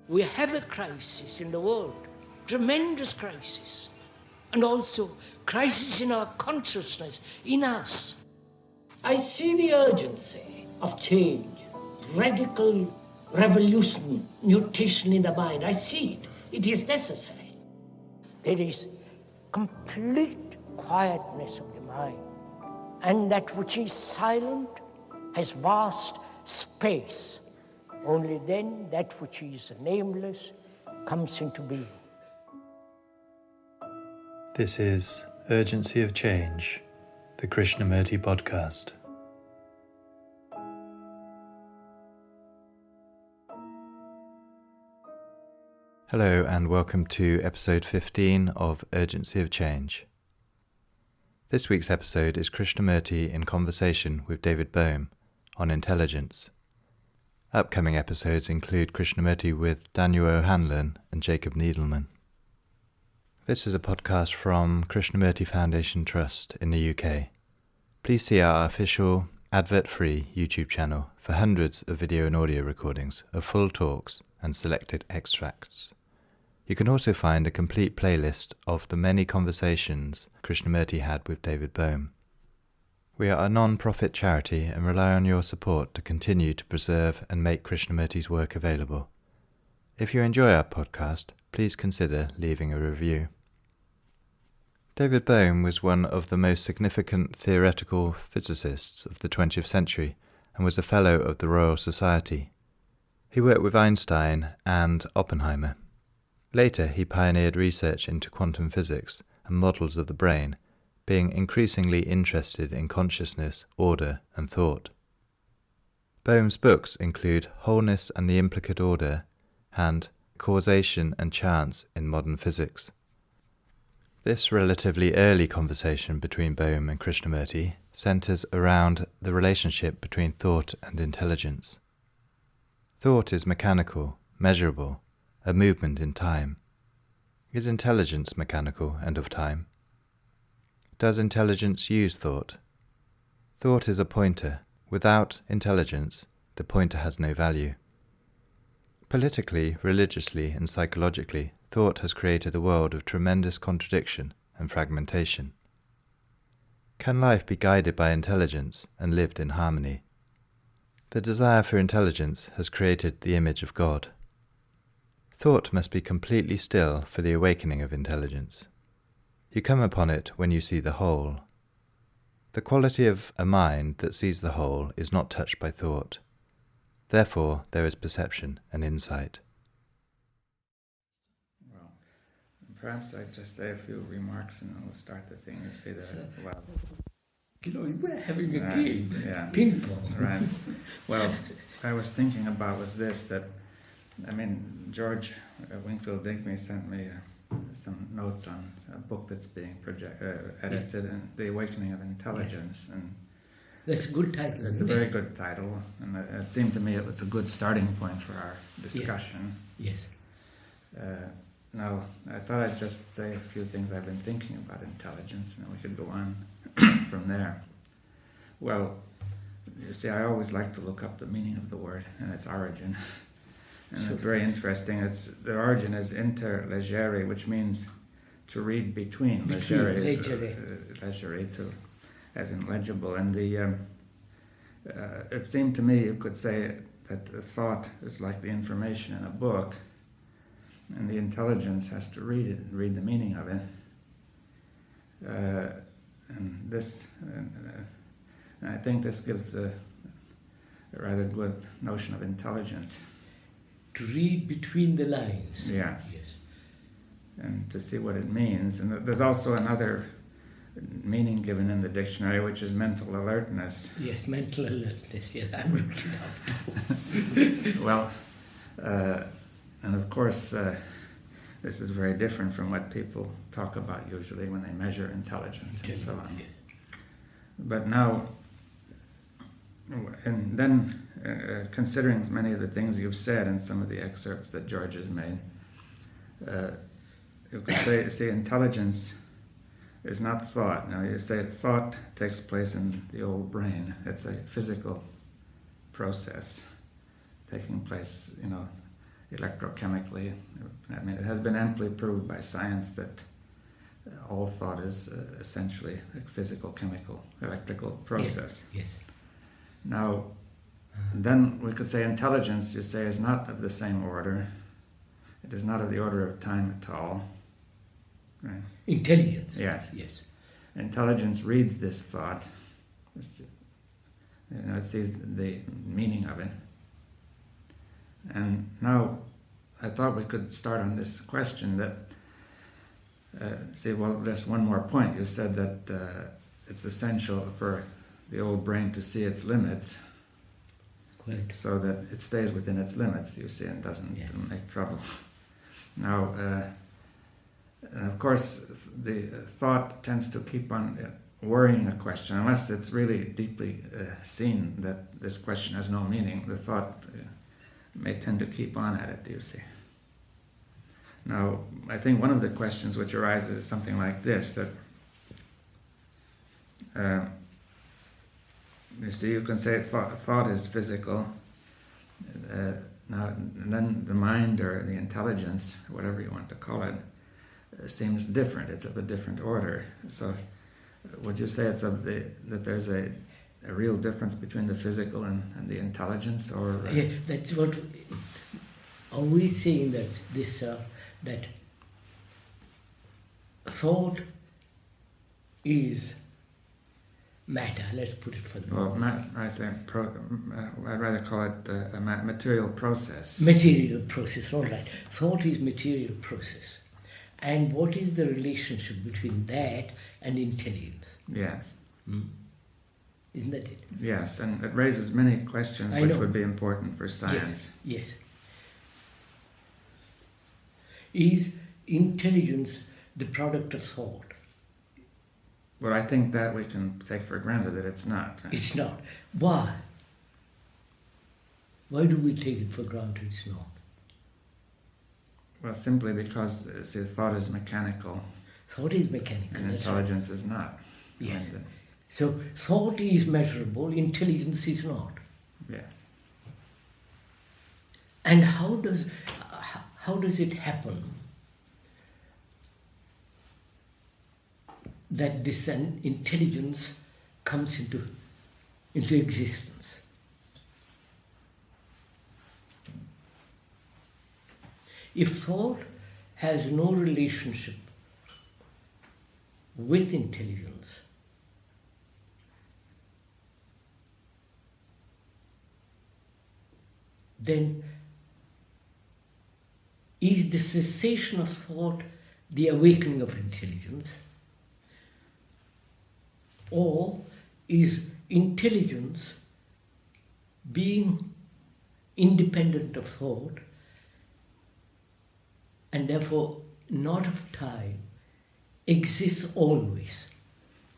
We have a crisis in the world, tremendous crisis, and also crisis in our consciousness, in us. I see the urgency of change, radical revolution, mutation in the mind. I see it. It is necessary. There is complete quietness of the mind, and that which is silent has vast space. Only then that which is nameless comes into being. This is Urgency of Change, the Krishnamurti podcast. Hello and welcome to episode 15 of Urgency of Change. This week's episode is Krishnamurti in conversation with David Bohm on intelligence. Upcoming episodes include Krishnamurti with Daniel O'Hanlon and Jacob Needleman. This is a podcast from Krishnamurti Foundation Trust in the UK. Please see our official, advert-free YouTube channel for hundreds of video and audio recordings of full talks and selected extracts. You can also find a complete playlist of the many conversations Krishnamurti had with David Bohm. We are a non-profit charity and rely on your support to continue to preserve and make Krishnamurti's work available. If you enjoy our podcast, please consider leaving a review. David Bohm was one of the most significant theoretical physicists of the 20th century and was a Fellow of the Royal Society. He worked with Einstein and Oppenheimer. Later, he pioneered research into quantum physics and models of the brain, being increasingly interested in consciousness, order, and thought. Bohm's books include Wholeness and the Implicate Order and Causation and Chance in Modern Physics. This relatively early conversation between Bohm and Krishnamurti centers around the relationship between thought and intelligence. Thought is mechanical, measurable, a movement in time. Is intelligence mechanical and of time? Does intelligence use thought? Thought is a pointer. Without intelligence, the pointer has no value. Politically, religiously, and psychologically, thought has created a world of tremendous contradiction and fragmentation. Can life be guided by intelligence and lived in harmony? The desire for intelligence has created the image of God. Thought must be completely still for the awakening of intelligence. You come upon it when you see the whole. The quality of a mind that sees the whole is not touched by thought. Therefore, there is perception and insight. Well, perhaps I just say a few remarks and then we'll start the thing. You say that, well... You know, we're having a game, ping pong. Right. Well, I was thinking about was this, that, George Wingfield Digby sent me some notes on a book that's being edited, and The Awakening of Intelligence. Yes. And that's a good title. It's a very good title, and it seemed to me it was a good starting point for our discussion. Yes. Now, I thought I'd just say a few things I've been thinking about intelligence, and then we could go on from there. Well, you see, I always like to look up the meaning of the word and its origin. And it's very interesting. The origin is interlegere, which means to read between. Legere, to, as in legible. And it seemed to me you could say that the thought is like the information in a book, and the intelligence has to read it, read the meaning of it. And I think this gives a rather good notion of intelligence. To read between the lines. Yes. And to see what it means. And there's also another meaning given in the dictionary, which is mental alertness. Yes, mental alertness. Yes, I wrote it out. Well, and of course, this is very different from what people talk about usually when they measure intelligence and so on. Yes. But now, and then considering many of the things you've said and some of the excerpts that George has made, you could say intelligence is not thought. Now you say thought takes place in the old brain. It's a physical process taking place, electrochemically. I mean, it has been amply proved by science that all thought is essentially a physical, chemical, electrical process. Yes. Now, then we could say intelligence, you say, is not of the same order. It is not of the order of time at all. Right? Intelligence. Yes. Yes. Intelligence reads this thought. It sees the meaning of it. And now, I thought we could start on this question that, there's one more point. You said that it's essential for the old brain to see its limits, Correct. so that it stays within its limits, you see, and doesn't make trouble. Now, of course, the thought tends to keep on worrying a question, unless it's really deeply seen that this question has no meaning. The thought may tend to keep on at it, you see. Now, I think one of the questions which arises is something like this, that you see, you can say thought is physical, now and then the mind or the intelligence, whatever you want to call it, seems different. It's of a different order. So, would you say it's that there's a real difference between the physical and the intelligence, or? Yeah, that's what. Are we saying that this that thought is matter? Let's put it for the moment. I'd rather call it a material process. Material process, all right. Thought is material process. And what is the relationship between that and intelligence? Yes. Isn't that it? Yes, and it raises many questions which would be important for science. Yes. Is intelligence the product of thought? Well, I think that we can take for granted that it's not. Right? It's not. Why? Why do we take it for granted it's not? Well, simply because, thought is mechanical. Thought is mechanical. And intelligence is not. Yes. So, thought is measurable, intelligence is not. Yes. And how does it happen that this intelligence comes into existence? If thought has no relationship with intelligence, then is the cessation of thought the awakening of intelligence? Or is intelligence, being independent of thought and therefore not of time, exists always?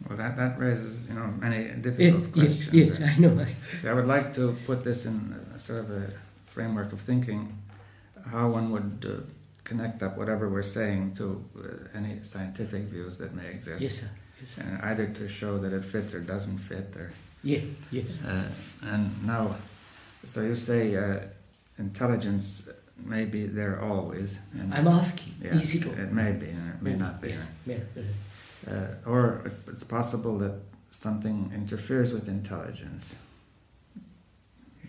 Well, that raises, many difficult questions. Yes, I know. So I would like to put this in sort of a framework of thinking, how one would connect up whatever we're saying to any scientific views that may exist. Yes, sir. Either to show that it fits or doesn't fit, or. Yes. And now, so you say intelligence may be there always. And I'm asking, yes, is it all? It may be, and it may not be. Yes. Or it's possible that something interferes with intelligence.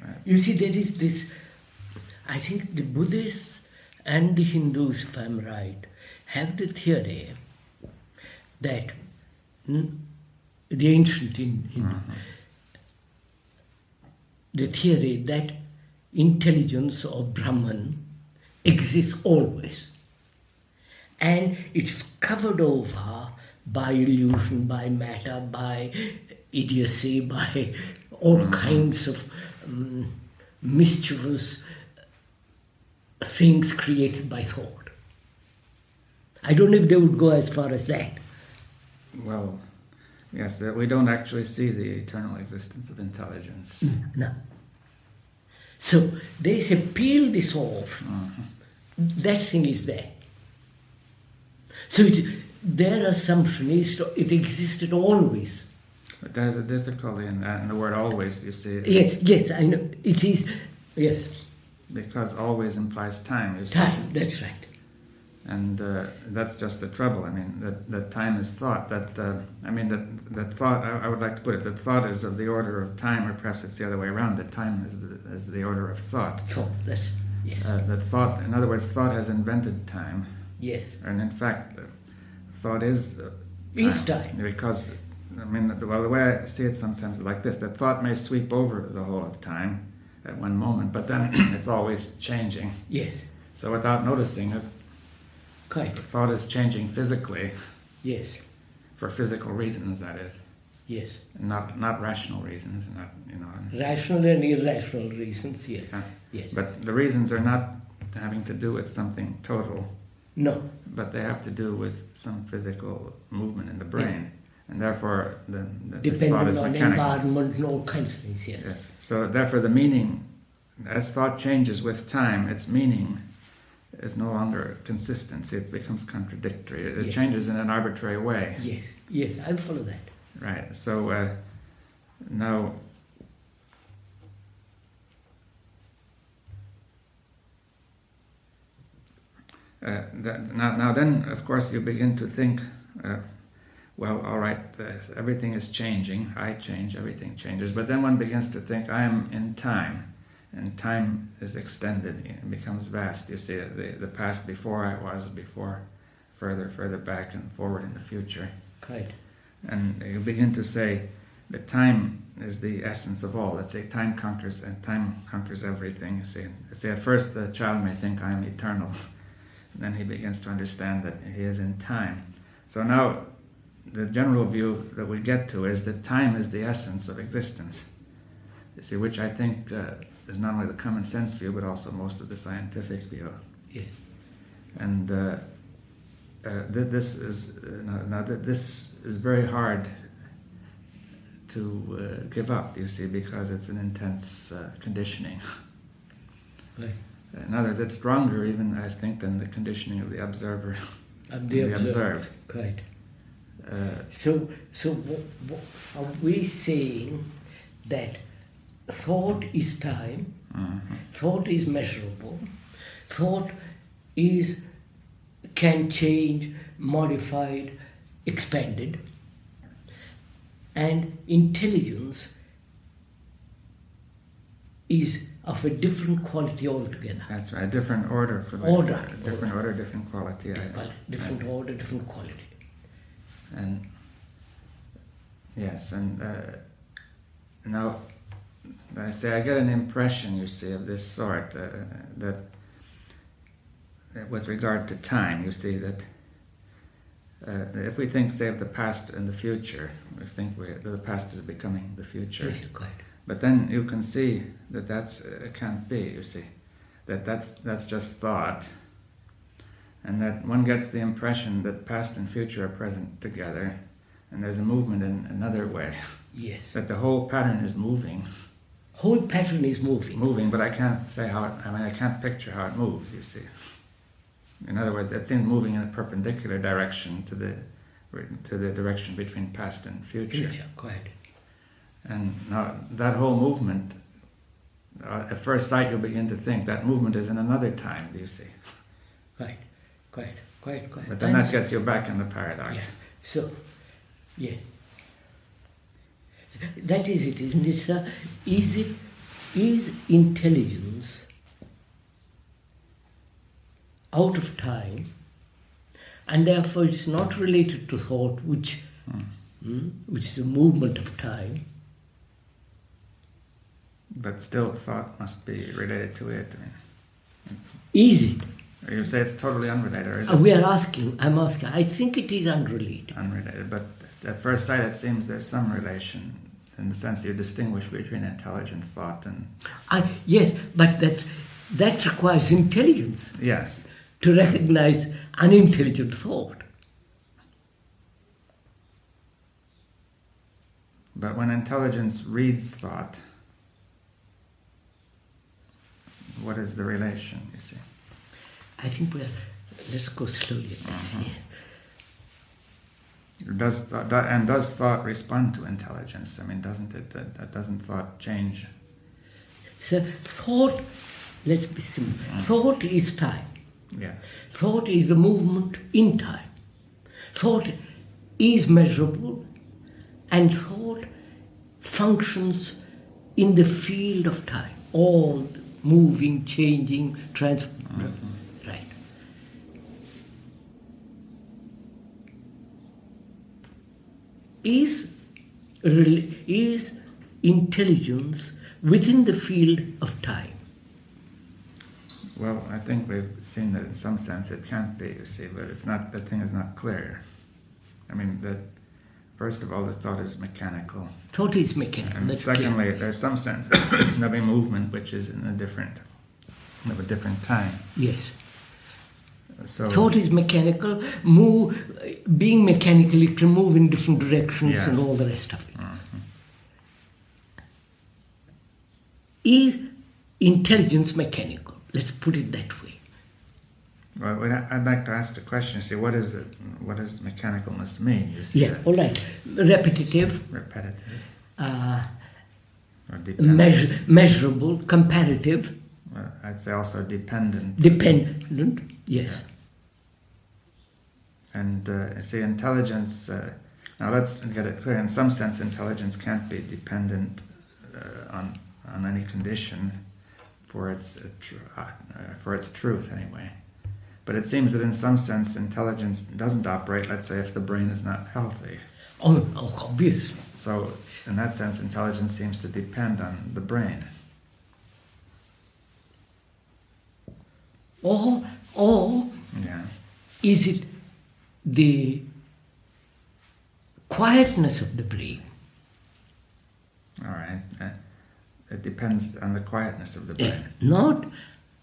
Right. You see, there is this, I think the Buddhists and the Hindus, if I'm right, have the theory that the ancient Hindu, the theory that intelligence or Brahman exists always. And it's covered over by illusion, by matter, by idiocy, by all kinds of mischievous things created by thought. I don't know if they would go as far as that. Well, yes, we don't actually see the eternal existence of intelligence. No. So they say, peel this off. That thing is there. So their assumption is it existed always. But there's a difficulty in that, in the word always, you see. Yes, I know. It is, yes. because always implies time. You see. Time, that's right. And that's just the trouble. I mean, that time is thought. That thought. I would like to put it. That thought is of the order of time, or perhaps it's the other way around. That time is the order of thought. Thought. That's yes. That thought. In other words, thought has invented time. Yes. And in fact, thought is time. Because the way I see it sometimes is like this: that thought may sweep over the whole of time at one moment, but then it's always changing. Yes. So without noticing it. Quite. Thought is changing physically. Yes. For physical reasons, that is. Yes. Not rational reasons, not Rational and irrational reasons, yes. Yes. But the reasons are not having to do with something total. No. But they have to do with some physical movement in the brain, yes. And therefore the thought is on mechanical. Environment and all kinds of things. Yes. Yes. So therefore, the meaning, as thought changes with time, its meaning is no longer consistent. It becomes contradictory. It yes. changes in an arbitrary way. Yes, yes, I follow that. Right. So now, then, of course, you begin to think. Well, all right, everything is changing. I change. Everything changes. But then one begins to think, I am in time. And time is extended, it becomes vast. You see, the past before I was, before, further back and forward in the future. Right. And you begin to say that time is the essence of all. Let's say time conquers everything. You see, at first the child may think I am eternal. And then he begins to understand that he is in time. So now, the general view that we get to is that time is the essence of existence. You see, which I think is not only the common sense view, but also most of the scientific view. Yes. And this is very hard to give up, you see, because it's an intense conditioning. Right. In other words, it's stronger even, I think, than the conditioning of the observer. And the observed. Right. So are we saying that thought is time, mm-hmm. thought is measurable, thought can change, modified, expanded, and intelligence is of a different quality altogether. That's right, a different order. Different order, different quality. Different order, different quality. And yes, and now I get an impression, you see, of this sort, that with regard to time, you see, that if we think, say, of the past and the future, we think the past is becoming the future. Yes, quite. But then you can see that it can't be, you see, that's just thought, and that one gets the impression that past and future are present together, and there's a movement in another way. Yes. That the whole pattern is moving. Whole pattern is moving. Moving, but I can't say how I can't picture how it moves, you see. In other words, it seems moving in a perpendicular direction to the direction between past and future. Quite. And now that whole movement, at first sight, you'll begin to think that movement is in another time. Do you see? Quite. But then that gets you back in the paradox. Yeah. So, yeah. That is it, isn't it, sir? Is intelligence out of time, and therefore it's not related to thought, which is a movement of time? But still, thought must be related to it. Is it? You say it's totally unrelated, or is it? I'm asking. I think it is unrelated. Unrelated, but at first sight it seems there's some relation, in the sense you distinguish between intelligent thought and... Yes, but that requires intelligence. Yes. To recognize unintelligent thought. But when intelligence reads thought, what is the relation, you see? I think let's go slowly. Does thought respond to intelligence? I mean, doesn't it? Doesn't thought change? So thought Let's be simple. Thought is time. Yeah. Thought is the movement in time. Thought is measurable, and thought functions in the field of time. All moving, changing, right. Is intelligence within the field of time? Well, I think we've seen that in some sense it can't be, you see, but it's not, the thing is not clear. I mean, that first of all, the thought is mechanical. Thought is mechanical. And that's secondly, clear. there's some sense of a movement which is in a different time. Yes. So Thought is mechanical. Being mechanical, it can move in different directions Yes. and all the rest of it. Mhm. Is intelligence mechanical? Let's put it that way. Well, I'd like to ask the question. See, what does mechanicalness mean? You see, Yeah, all right. Repetitive, repetitive or dependent. measurable, comparative, Well, I'd say also dependent. dependent, yes. Yeah. And see, intelligence. Now let's get it clear. In some sense, intelligence can't be dependent on any condition for its truth, anyway. But it seems that in some sense, intelligence doesn't operate. Let's say if the brain is not healthy. Oh, obviously. So, in that sense, intelligence seems to depend on the brain. Or Yeah. is it the quietness of the brain? All right. It depends on the quietness of the brain. Not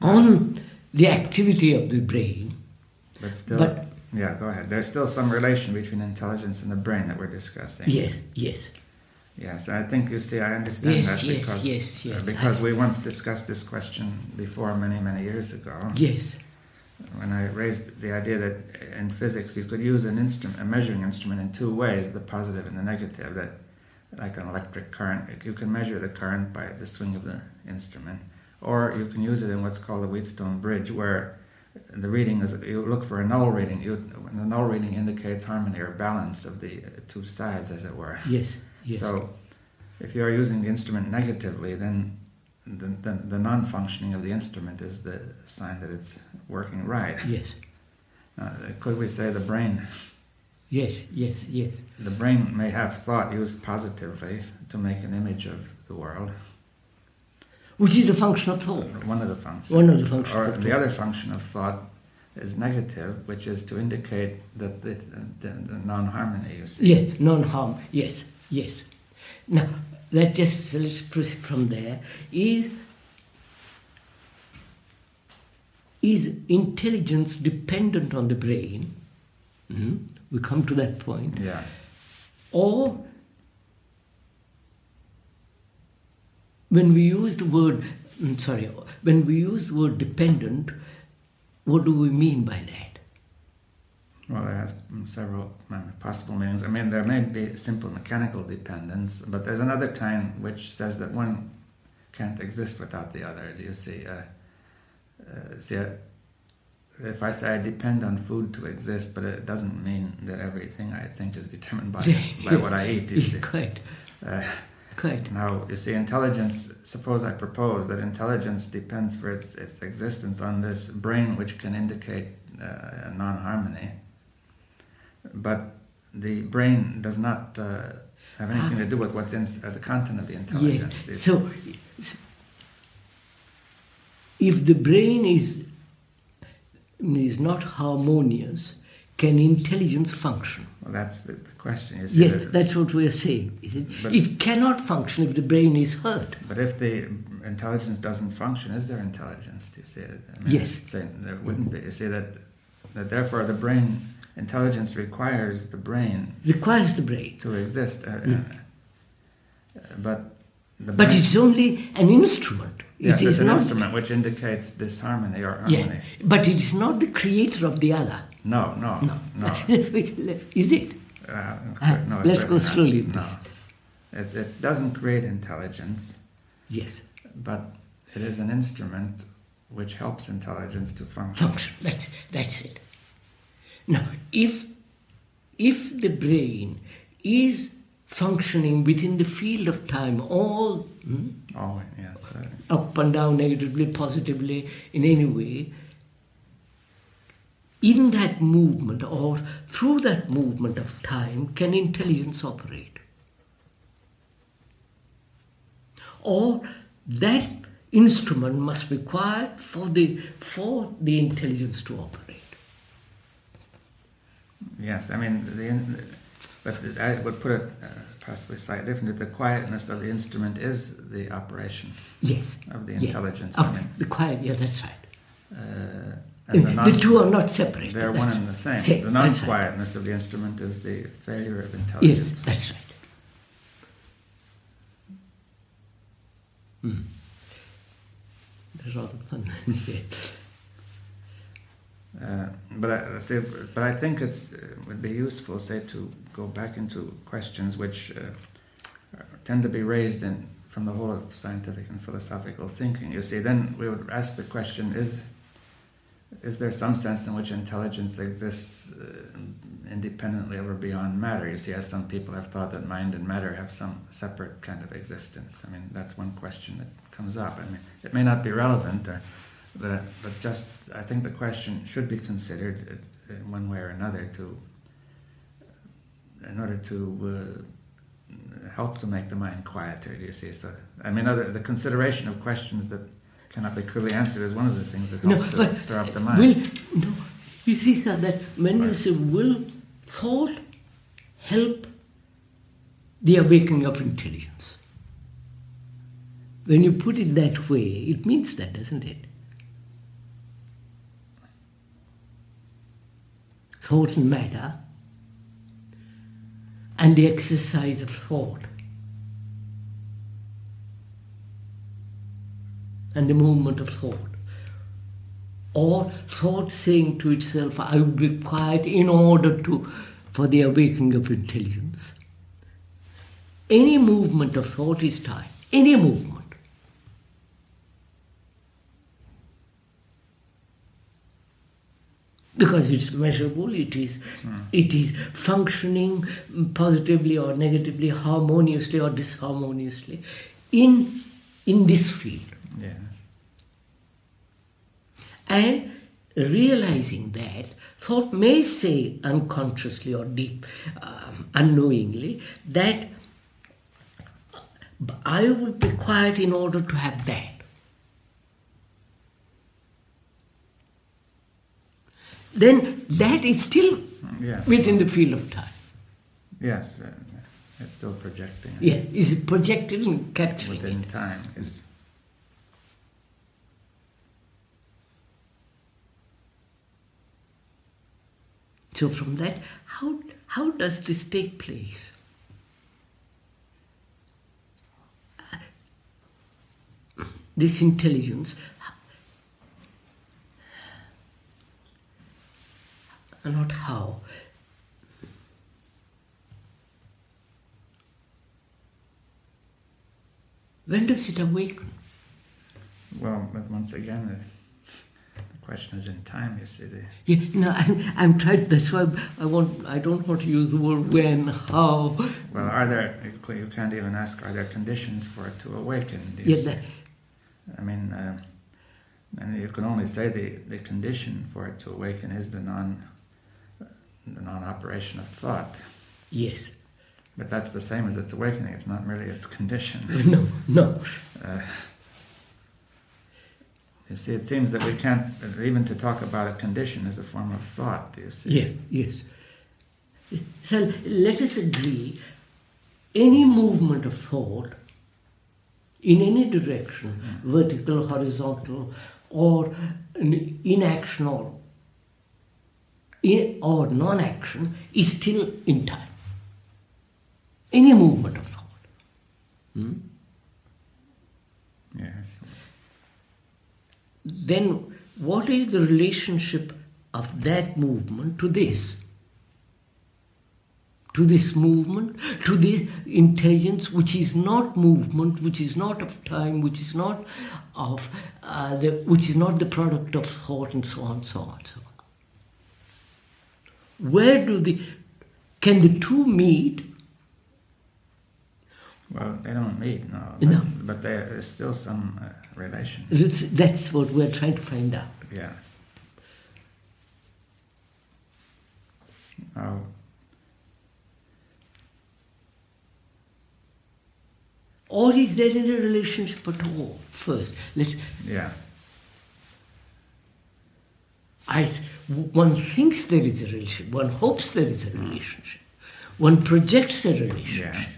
on the activity of the brain. But still, But- yeah, go ahead. There's still some relation between intelligence and the brain that we're discussing. Yes. Yes, I think, you see, I understand Yes, that yes, because, yes. because we once discussed this question before many, many years ago. Yes. When I raised the idea that in physics you could use a measuring instrument in two ways, the positive and the negative, that like an electric current, you can measure the current by the swing of the instrument, or you can use it in what's called a Wheatstone bridge, where the reading is, you look for a null reading. The null reading indicates harmony or balance of the two sides, as it were. Yes. So, if you are using the instrument negatively, then the non-functioning of the instrument is the sign that it's working right. Yes. Could we say the brain? Yes. The brain may have thought used positively to make an image of the world. Which is a function of thought. One of the functions. One of the functions Or of thought. the other function of thought is negative, which is to indicate that the non-harmony, you see. Yes, non-harm. Yes. Now, let's proceed from there. Is intelligence dependent on the brain? We come to that point. Yeah. Or when we use the word dependent, what do we mean by that? Well, it has several possible meanings. I mean, there may be simple mechanical dependence, but there's another kind which says that one can't exist without the other. Do you see? If I say I depend on food to exist, but it doesn't mean that everything I think is determined by what I eat. You see? Quite. Now, you see, intelligence, suppose I propose that intelligence depends for its existence on this brain which can indicate a non-harmony. But the brain does not have anything to do with what's in the content of the intelligence. Yes. So, if the brain is not harmonious, can intelligence function? Well, that's the question. You see, Yes, that's what we are saying. It cannot function if the brain is hurt. But if the intelligence doesn't function, is there intelligence? Do you see it? Yes. There wouldn't be. You see that therefore the brain, intelligence requires the brain to exist. But the But brain, it's only an instrument. yes, It it's is an not. instrument which indicates disharmony or harmony. Yeah, but it is not the creator of the other. No. Is it? No, let's it's go not. slowly. No, it doesn't create intelligence, Yes. but it is an instrument which helps intelligence to function. That's it. Now, if the brain is functioning within the field of time, all Yes, up and down, negatively, positively, in any way, in that movement or through that movement of time can intelligence operate. Or that instrument must be quiet for the intelligence to operate. Yes, I mean, but I would put it possibly slightly different. The quietness of the instrument is the operation of the intelligence. I mean, the quiet, that's right. And the two are not separate. They're one and the same. The non-quietness of the instrument is the failure of intelligence. Yes, that's right. That's rather fun. But I think it would be useful, say, to go back into questions which tend to be raised from the whole of scientific and philosophical thinking. You see, then we would ask the question: Is there some sense in which intelligence exists independently of or beyond matter? You see, as some people have thought that mind and matter have some separate kind of existence. I mean, that's one question that comes up. I mean, it may not be relevant, but just I think the question should be considered in one way or another in order to help to make the mind quieter. Do you see? So, I mean, the consideration of questions that cannot be clearly answered is one of the things that helps to stir up the mind. You see, sir, that when you say will thought help the awakening of intelligence, when you put it that way, it means that, doesn't it? Thought and matter, and the exercise of thought, and the movement of thought, or thought saying to itself, I will be quiet in order for the awakening of intelligence. Any movement of thought is time. Any movement. Because it's measurable, it is functioning positively or negatively, harmoniously or disharmoniously in this field. Yes. And realizing that, thought may say unconsciously or unknowingly that I will be quiet in order to have that. Then that is still within the field of time. Yes, it's still projecting. Yeah, is it projected and capturing within it. time. Is So from that, how does this take place? This intelligence, not how. When does it awaken? Well, but once again, the question is in time. You see, I'm trying. That's why I don't want to use the word when, how. Well, you can't even ask, are there conditions for it to awaken? I mean, and you can only say the condition for it to awaken is the non-operation of thought. Yes. But that's the same as its awakening. It's not merely its condition. No. You see, it seems that we can't, even to talk about a condition is a form of thought, do you see? Yes. So let us agree, any movement of thought in any direction, vertical, horizontal, or inaction or non-action, is still in time. Any movement of thought. Yes. Then what is the relationship of that movement to this? to this movement, to this intelligence, which is not movement, which is not of time, which is not of which is not the product of thought, and so on, so on, so on. Where can the two meet? Well, they don't meet, no. But there is still some relation. That's what we're trying to find out. Yeah. Or is there any relationship at all? First, Yeah. One thinks there is a relationship. One hopes there is a relationship. One projects a relationship. Yes.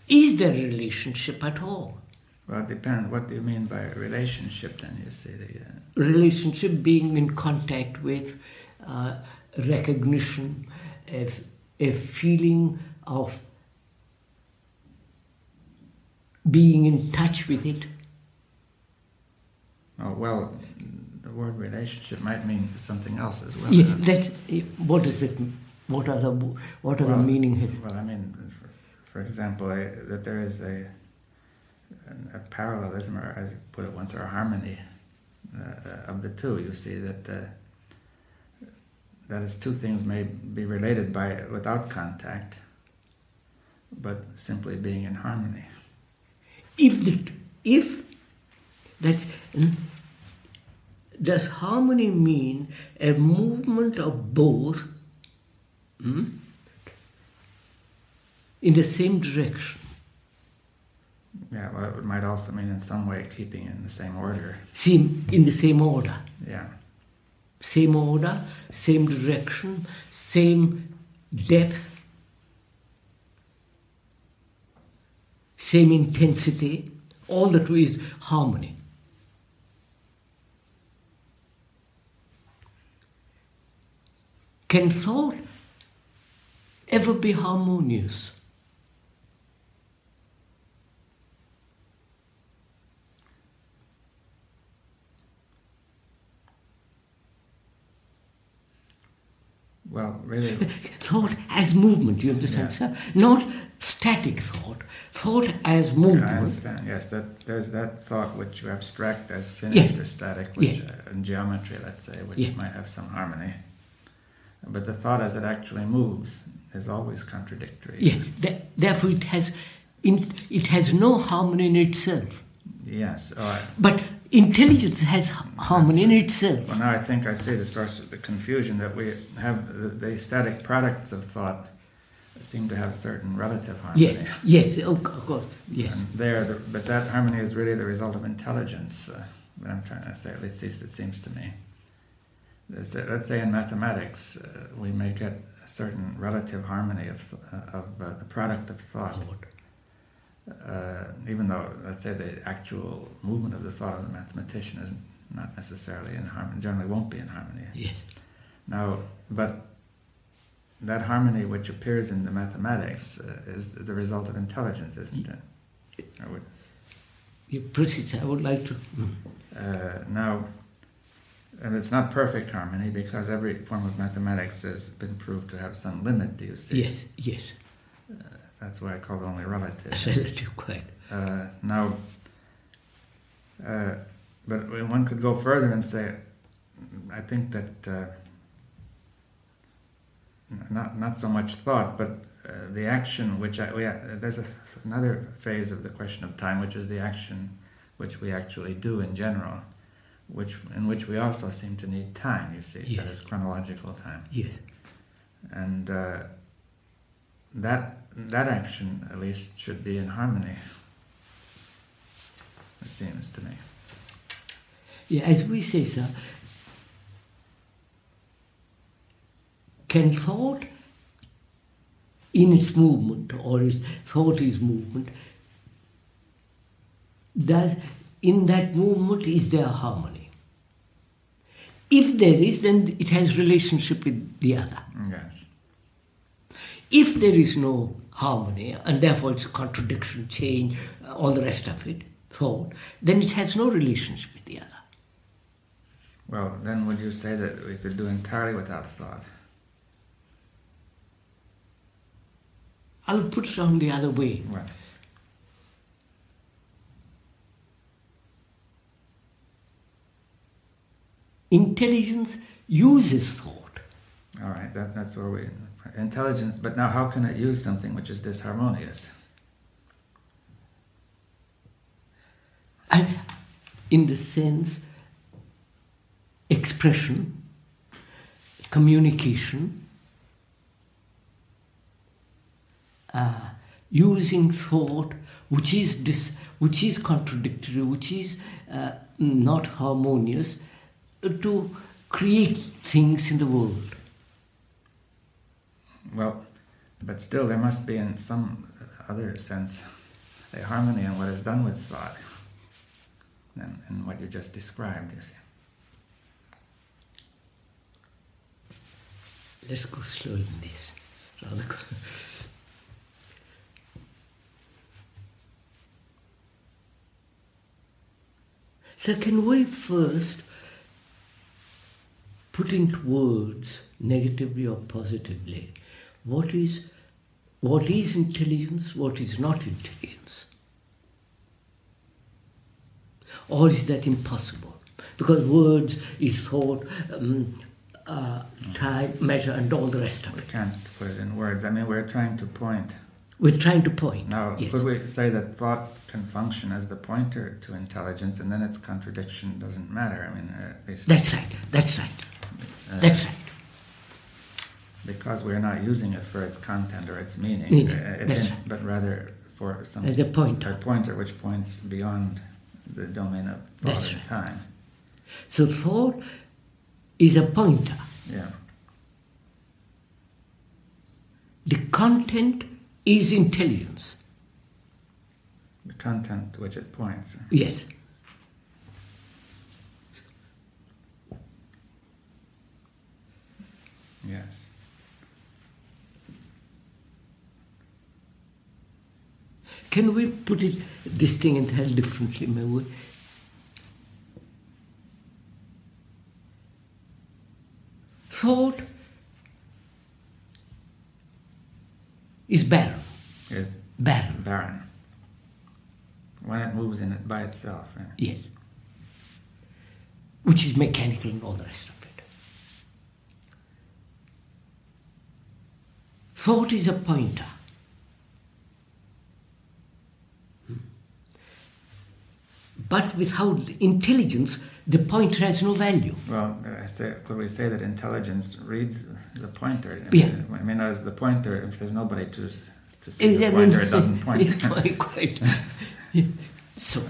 Is there a relationship at all? Well, it depends. What do you mean by relationship then, you see? Relationship being in contact with, recognition, a feeling of being in touch with it. Oh, well, the word relationship might mean something else as well. Yeah, what does it mean? What are the meanings? Well, I mean, for example, that there is a parallelism, or as you put it once, or a harmony of the two. You see that is, two things may be related without contact, but simply being in harmony. Does harmony mean a movement of both in the same direction? Yeah, well, it might also mean in some way keeping in the same order. In the same order. Yeah. Same order, same direction, same depth, same intensity. All that is harmony. Can thought ever be harmonious? Well, really... Thought as movement, you understand, sir? Not static thought. Thought as movement. I understand, yes. There's that thought which you abstract as finished or static, which in geometry, let's say, which might have some harmony. But the thought as it actually moves is always contradictory. Yeah, therefore it has no harmony in itself. Yes. But intelligence has harmony in itself. Well, now I think I see the source of the confusion, that we have the static products of thought seem to have certain relative harmony. Yes, of course, yes. And but that harmony is really the result of intelligence, what I'm trying to say, at least it seems to me. Let's say in mathematics, we may get a certain relative harmony of the product of thought. Even though, let's say, the actual movement of the thought of the mathematician is not necessarily in harmony, generally won't be in harmony. Yes. Now, but that harmony which appears in the mathematics is the result of intelligence, isn't it? Precisely, I would like to... Now, and it's not perfect harmony, because every form of mathematics has been proved to have some limit, do you see? Yes. That's why I call it only relative. Relative, quite. But one could go further and say, I think that not so much thought, but the action there's another phase of the question of time, which is the action which we actually do in general, in which we also seem to need time, you see, that is chronological time. Yes. And that action, at least, should be in harmony, it seems to me. Yeah, as we say, sir, can thought in its movement, or thought is movement, in that movement is there harmony? If there is, then it has relationship with the other. Yes. If there is no harmony, and therefore it's a contradiction, change, all the rest of it, thought, then it has no relationship with the other. Well, then would you say that we could do entirely without thought? I'll put it on the other way. What? Intelligence uses thought. All right, that's where we... Intelligence, but now how can it use something which is disharmonious? And in the sense, expression, communication, using thought which is contradictory, which is not harmonious, to create things in the world. Well, but still there must be in some other sense a harmony in what is done with thought and what you just described, you see. Let's go slow in this. Rather go. So can we first put into words, negatively or positively, what is intelligence, what is not intelligence? Or is that impossible? Because words is thought, time, measure, and all the rest of We it. can't put it in words. I mean, we're trying to point. We're trying to point. Now, yes. could we say that thought can function as the pointer to intelligence, and then its contradiction doesn't matter? I mean, That's right. That's right. That's right. Because we're not using it for its content or its meaning, but rather for some as a pointer. Which points beyond the domain of thought That's and right. time. So thought is a pointer. Yeah. The content is intelligence. The content to which it points. Yes. Yes. Can we put this thing entirely differently, may we? Thought is barren. Is Barren. barren. When it moves in it by itself. Yeah. Yes. Which is mechanical and all the rest of it. Thought is a pointer. But without intelligence, the pointer has no value. Well, could we say that intelligence reads the pointer? Yeah. I mean, as the pointer, if there's nobody to see the pointer, it doesn't point. Quite. So,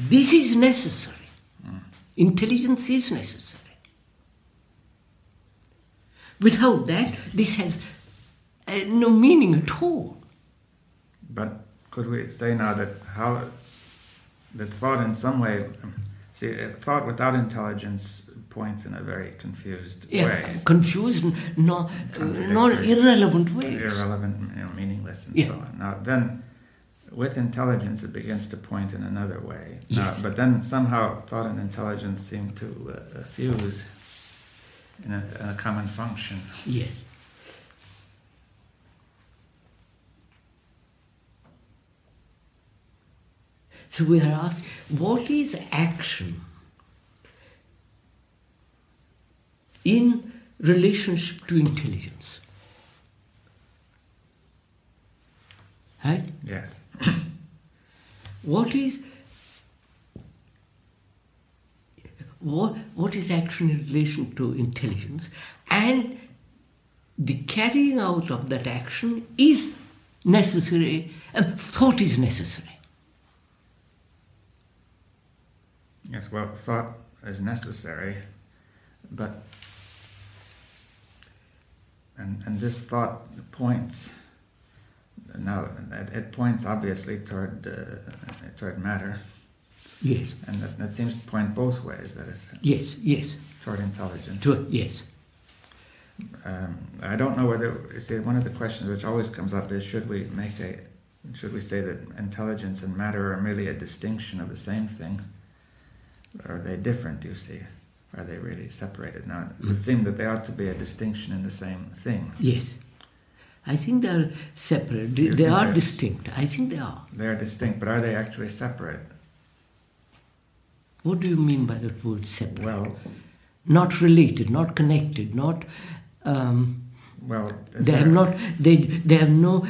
this is necessary. Intelligence is necessary. Without that, this has no meaning at all. But could we say now that thought in some way, thought without intelligence points in a very confused way. Confused, not irrelevant ways. Irrelevant, meaningless, and so on. Now then, with intelligence, it begins to point in another way. Yes. But then somehow thought and intelligence seem to fuse in a common function. Yes. So we are asked, what is action in relationship to intelligence? Right? Yes. What is action in relation to intelligence? And the carrying out of that action is necessary, thought is necessary. Yes, well, thought is necessary, but and this thought points. Now, it points obviously toward matter. Yes. And that seems to point both ways. That is. Yes. Toward intelligence. Yes. I don't know whether. See, one of the questions which always comes up is: should we say that intelligence and matter are merely a distinction of the same thing? Or are they different, you see? Are they really separated? Now, it would seem that they ought to be a distinction in the same thing. Yes. I think they are separate. They are distinct. I think they are. They are distinct, but are they actually separate? What do you mean by that word separate? Well, not related, not connected, not. well, They have not. They have no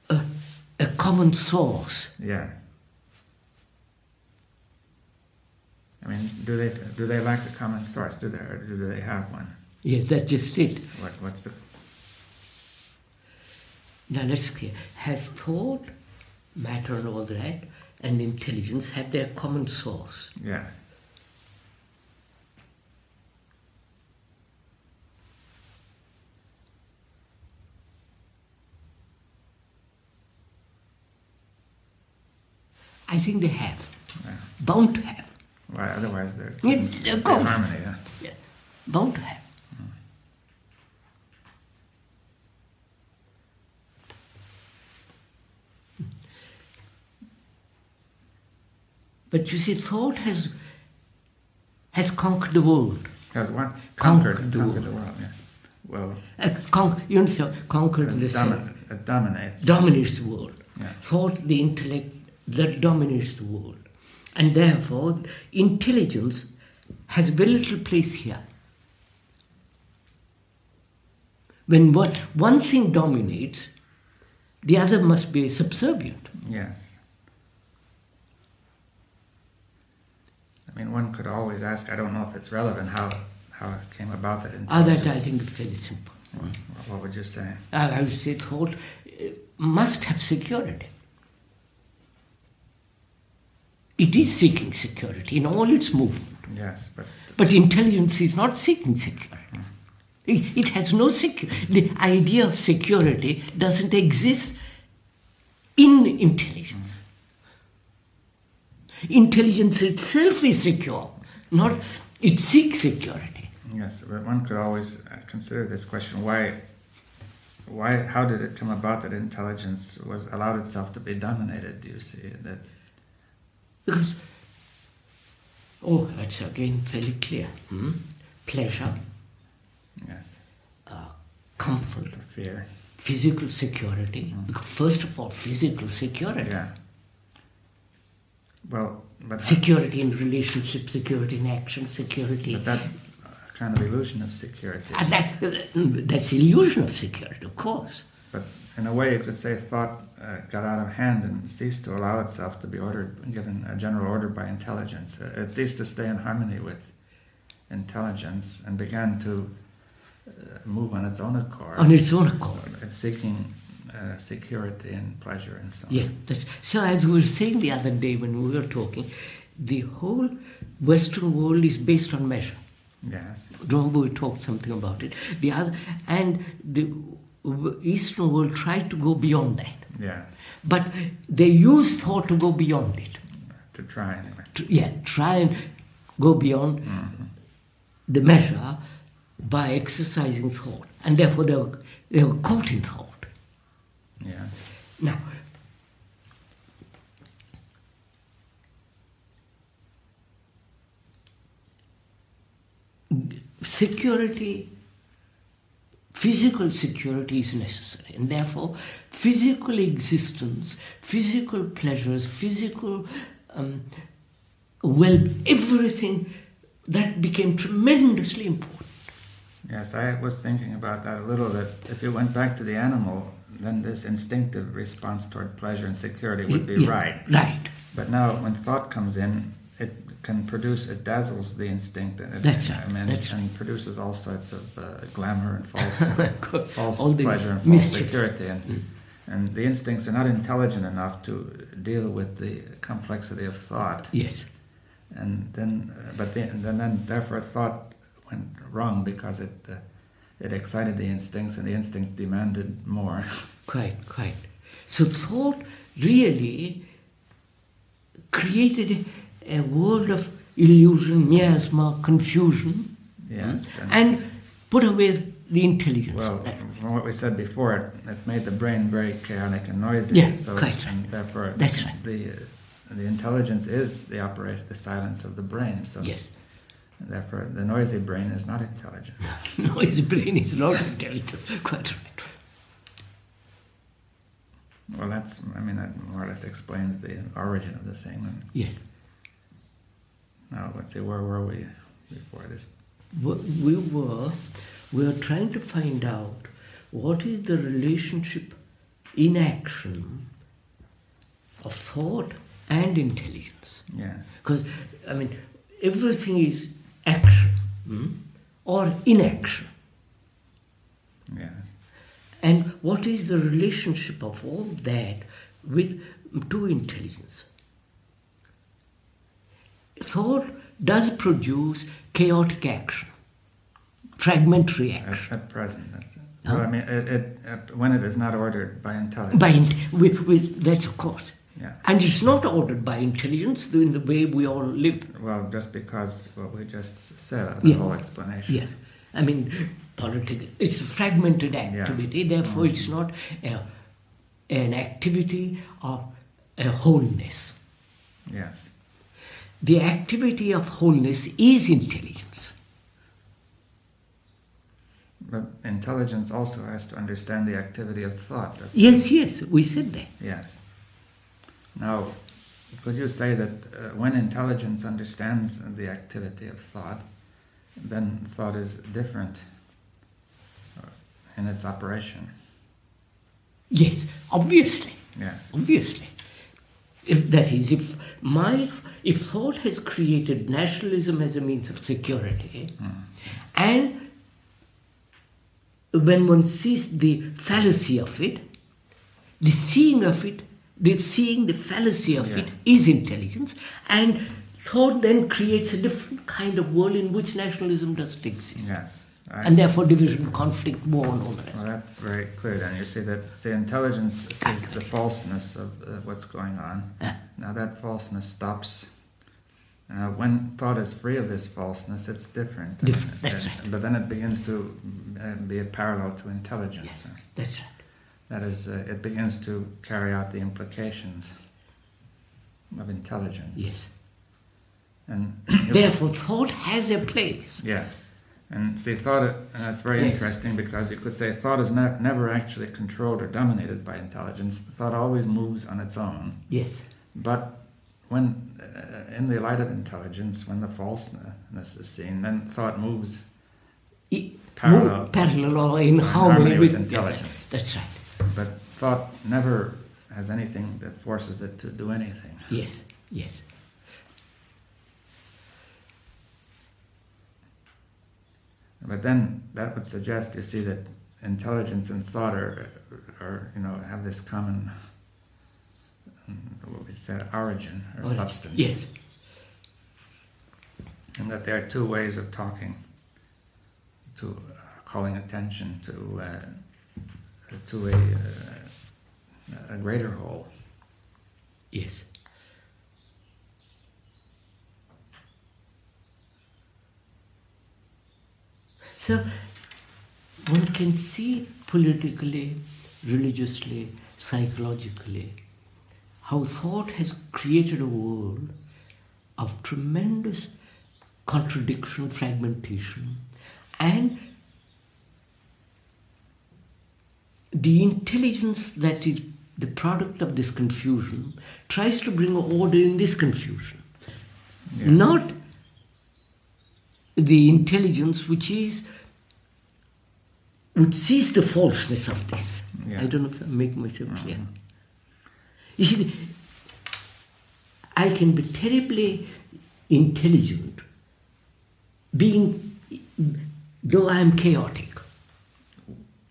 a common source. Yeah. I mean, do they lack a common source? Do they, or do they have one? Yes, that's just it. What's the? Now let's clear. Has thought, matter, and all that, and intelligence have their common source? Yes. I think they have. Yeah. Bound to have. Why? Otherwise, they're Yeah, of course. harmony. Yeah. Yeah. Bound to have. But you see, thought has conquered the world. Has one Conquered the conquered the world. world? Yeah. Well, You understand? Conquered the self. it dominates. Dominates the world. Yeah. Thought, the intellect, that dominates the world. And therefore, intelligence has very little place here. When one thing dominates, the other must be subservient. Yes. I mean, one could always ask, I don't know if it's relevant, how it came about that intelligence. That I think is very simple. What would you say? I would say thought must have security. It is seeking security in all its movement. Yes, But intelligence is not seeking security. It has no security. The idea of security doesn't exist in intelligence. Intelligence itself is secure, not it seeks security. Yes, but one could always consider this question: how did it come about that intelligence was allowed itself to be dominated? Do you see that? Because, that's again fairly clear. Pleasure, Yes. comfort, Fear. physical security. First of all, physical security. Yeah. Well, but Security in relationship, security in action, security. But that's a kind of illusion of security. That's illusion of security, of course. But in a way, you could say thought got out of hand and ceased to allow itself to be given a general order by intelligence. It ceased to stay in harmony with intelligence and began to move on its own accord. On its own accord. Seeking security and pleasure and so on. Yes. So as we were saying the other day when we were talking, the whole Western world is based on measure. Yes. Remember we talked something about it. The Eastern world tried to go beyond that. Yes. But they use thought to go beyond it. To try anyway. Try and go beyond the measure by exercising thought. And therefore they were caught in thought. Yes. Now, security, physical security is necessary, and therefore physical existence, physical pleasures, physical everything that became tremendously important. Yes, I was thinking about that a little, that if you went back to the animal, then this instinctive response toward pleasure and security would be right. Right. But now when thought comes in, it dazzles the instinct, and and produces all sorts of glamour and false pleasure and false security, and the instincts are not intelligent enough to deal with the complexity of thought. Yes. And then, therefore, thought went wrong because it excited the instincts, and the instincts demanded more. Quite. So thought really created a world of illusion, miasma, confusion, Yes. and put away the intelligence. Well, from what we said before, it made the brain very chaotic and noisy. Yeah, so quite and therefore, that's right. The intelligence is the silence of the brain. So Yes. Therefore, the noisy brain is not intelligent. Noisy brain is not intelligent. Quite right. Well, that more or less explains the origin of the thing. Yes. Now, let's see, where were we before this? We were trying to find out what is the relationship in action of thought and intelligence. Yes. Because, everything is action or inaction. Yes. And what is the relationship of all that to intelligence? Thought does produce chaotic action, fragmentary action. At present, that's it. Well, when it is not ordered by intelligence. That's of course. Yeah. And it's not ordered by intelligence in the way we all live. Well, just because what we just said, the whole explanation. Yeah. Political. It's a fragmented activity, therefore it's not an activity of a wholeness. Yes. The activity of wholeness is intelligence. But intelligence also has to understand the activity of thought, doesn't it? Yes, we said that. Yes. Now, could you say that when intelligence understands the activity of thought, then thought is different in its operation? Yes, obviously. Yes. Obviously. If thought has created nationalism as a means of security, and when one sees the fallacy of it, the seeing the fallacy of it is intelligence, and thought then creates a different kind of world in which nationalism doesn't exist. Yes. And therefore division, conflict, war, and all that. Well, that's very clear then. You see that intelligence sees the falseness of what's going on. Now that falseness stops. When thought is free of this falseness, it's different. That's right. But then it begins to be a parallel to intelligence. Yes, that's right. That is, it begins to carry out the implications of intelligence. Yes. And therefore, thought has a place. Yes. And see, thought, and that's very interesting because you could say thought is never actually controlled or dominated by intelligence. Thought always moves on its own. Yes. But when, in the light of intelligence, when the falseness is seen, then thought moves parallel or in harmony with intelligence. That's right. But thought never has anything that forces it to do anything. Yes, yes. But then that would suggest, you see, that intelligence and thought are have this common, what we said, origin or substance. Yes. And that there are two ways of talking, to calling attention to a greater whole. Yes. So one can see politically, religiously, psychologically, how thought has created a world of tremendous contradiction, fragmentation, and the intelligence that is the product of this confusion tries to bring order in this confusion. Yeah. Not the intelligence which sees the falseness of this. Yeah. I don't know if I make myself clear. You see, I can be terribly intelligent though I am chaotic.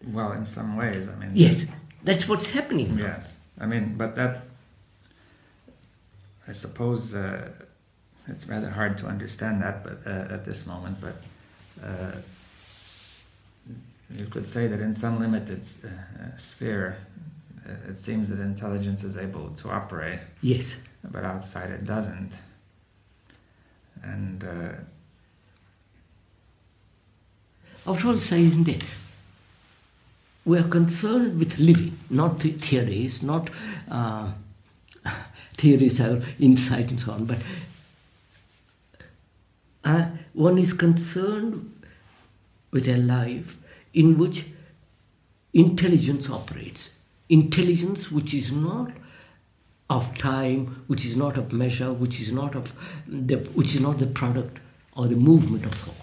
Well, in some ways, Yes, that's what's happening. Yes, but that, I suppose, it's rather hard to understand that, but at this moment. But you could say that in some limited sphere, it seems that intelligence is able to operate. Yes. But outside it doesn't. And after all, isn't it? We are concerned with living, not the theories, not theories are insight and so on, but one is concerned with a life in which intelligence operates. intelligence which is not of time, which is not of measure, which is not the product or the movement of thought,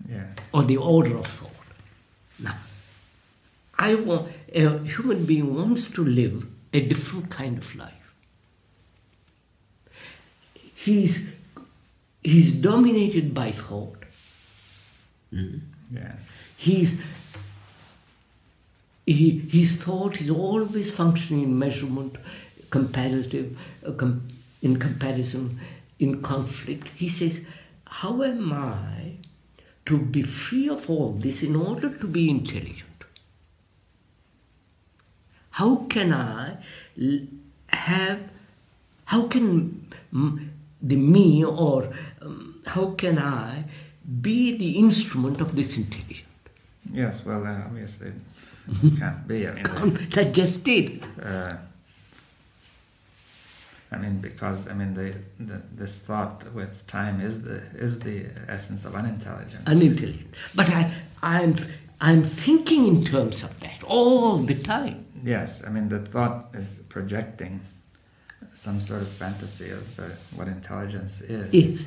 Yes. or the order of thought. Now, a human being wants to live a different kind of life. He's dominated by thought. Yes. His thought is always functioning in measurement, in comparison, in conflict. He says, how am I to be free of all this in order to be intelligent? How can how can I be the instrument of this intelligence? Yes, well, obviously it can't be. I mean, that just did. Because this thought with time is the essence of unintelligence. Unintelligent. But I'm thinking in terms of that all the time. Yes, I mean the thought is projecting some sort of fantasy of what intelligence is. Yes.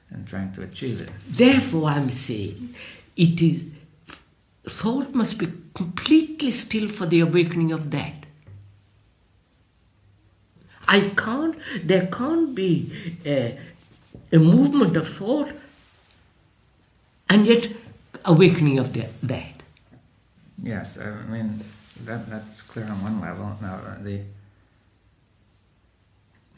And trying to achieve it. There I'm saying thought must be completely still for the awakening of that. There can't be a movement of thought and yet awakening of that. Yes, I mean that's clear on one level. Now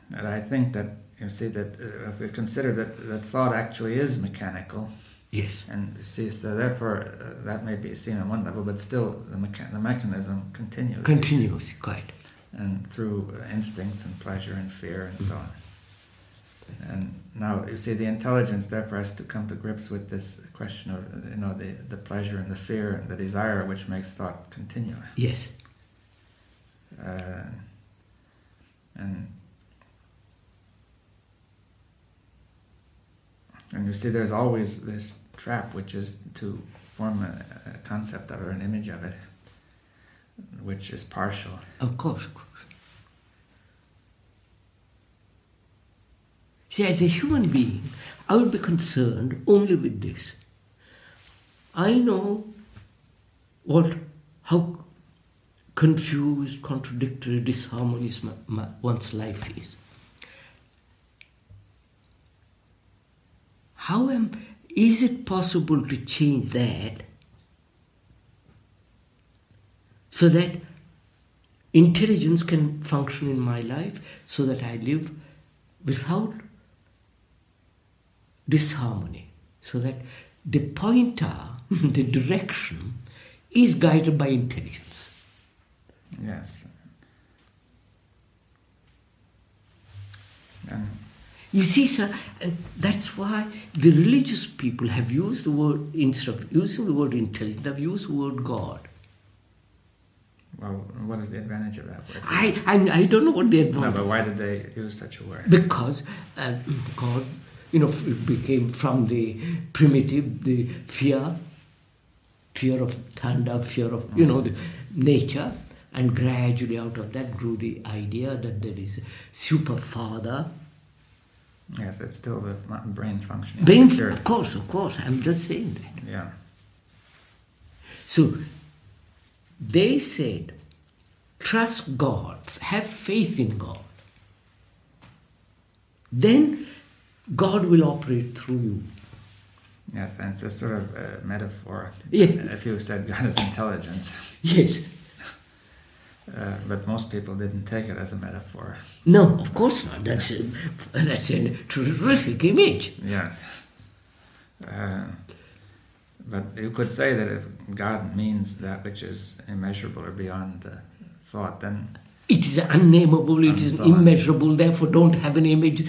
and I think that you see that if we consider that thought actually is mechanical. Yes. And see, so therefore that may be seen on one level, but still the mechanism continues. Continues, quite. And through instincts and pleasure and fear and so on. And now you see the intelligence therefore has to come to grips with this question of the pleasure and the fear and the desire which makes thought continue. Yes. And you see there's always this trap which is to form a concept of it or an image of it which is partial. Of course. See, as a human being, I would be concerned only with this. I know how confused, contradictory, disharmonious one's life is. Is it possible to change that so that intelligence can function in my life, so that I live without disharmony, so that the pointer, the direction, is guided by intelligence? Yes. And you see, sir, that's why the religious people have used the word, instead of using the word intelligence, they've used the word God. Well, what is the advantage of that word? I don't know what the advantage. No, but why did they use such a word? Because God, it became from the primitive, the fear of thunder, fear of, the nature, and gradually out of that grew the idea that there is a super father. Yes, it's still the brain functioning. Of course, I'm just saying that. Yeah. So, they said, trust God, have faith in God. Then God will operate through you. Yes, and it's a sort of metaphor. Yeah. If you said God is intelligence. Yes. But most people didn't take it as a metaphor. No, of course not. That's a terrific image. Yes. But you could say that if God means that which is immeasurable or beyond thought, then it is unnameable, it is immeasurable, therefore don't have an image.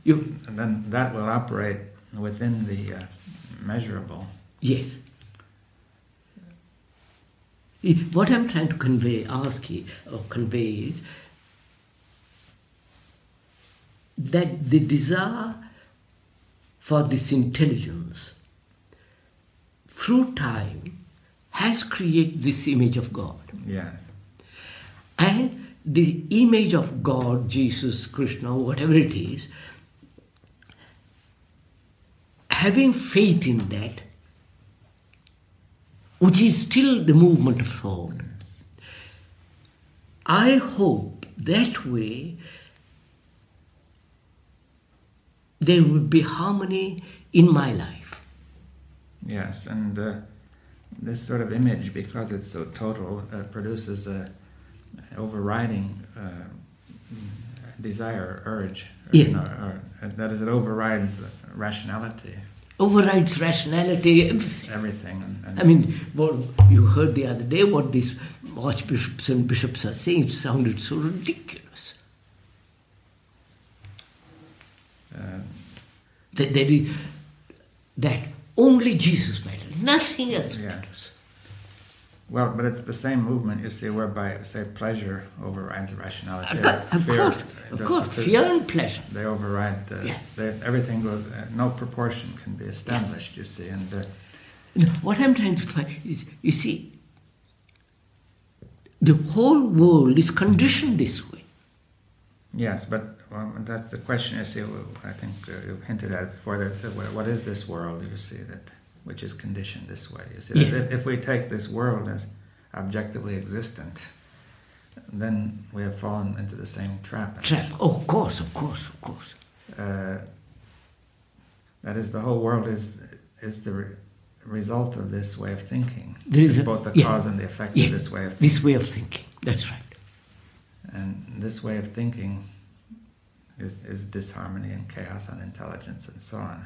And then that will operate within the measurable. Yes. What I'm trying to convey is that the desire for this intelligence through time has created this image of God. Yes. And the image of God, Jesus, Krishna, whatever it is, having faith in that, which is still the movement of thought, I hope that way there will be harmony in my life. Yes, and this sort of image, because it's so total, produces a overriding desire, urge. That is, it overrides rationality. Overrides rationality, everything. Everything. And I mean, what you heard the other day, what these archbishops and bishops are saying, it sounded so ridiculous. That only Jesus matters, nothing else matters. Well, but it's the same movement, you see, whereby, say, pleasure overrides rationality. Of course, fear and pleasure. They override, everything goes, no proportion can be established, you see. And what I'm trying to find is, you see, the whole world is conditioned this way. Yes, but that's the question, you see. I think you hinted at it before, that what is this world, you see, which is conditioned this way. You see, if we take this world as objectively existent, then we have fallen into the same trap. Oh, of course. That is, the whole world is the result of this way of thinking. There is both the cause and the effect of this way of thinking. This way of thinking, that's right. And this way of thinking is disharmony and chaos, unintelligence, and so on.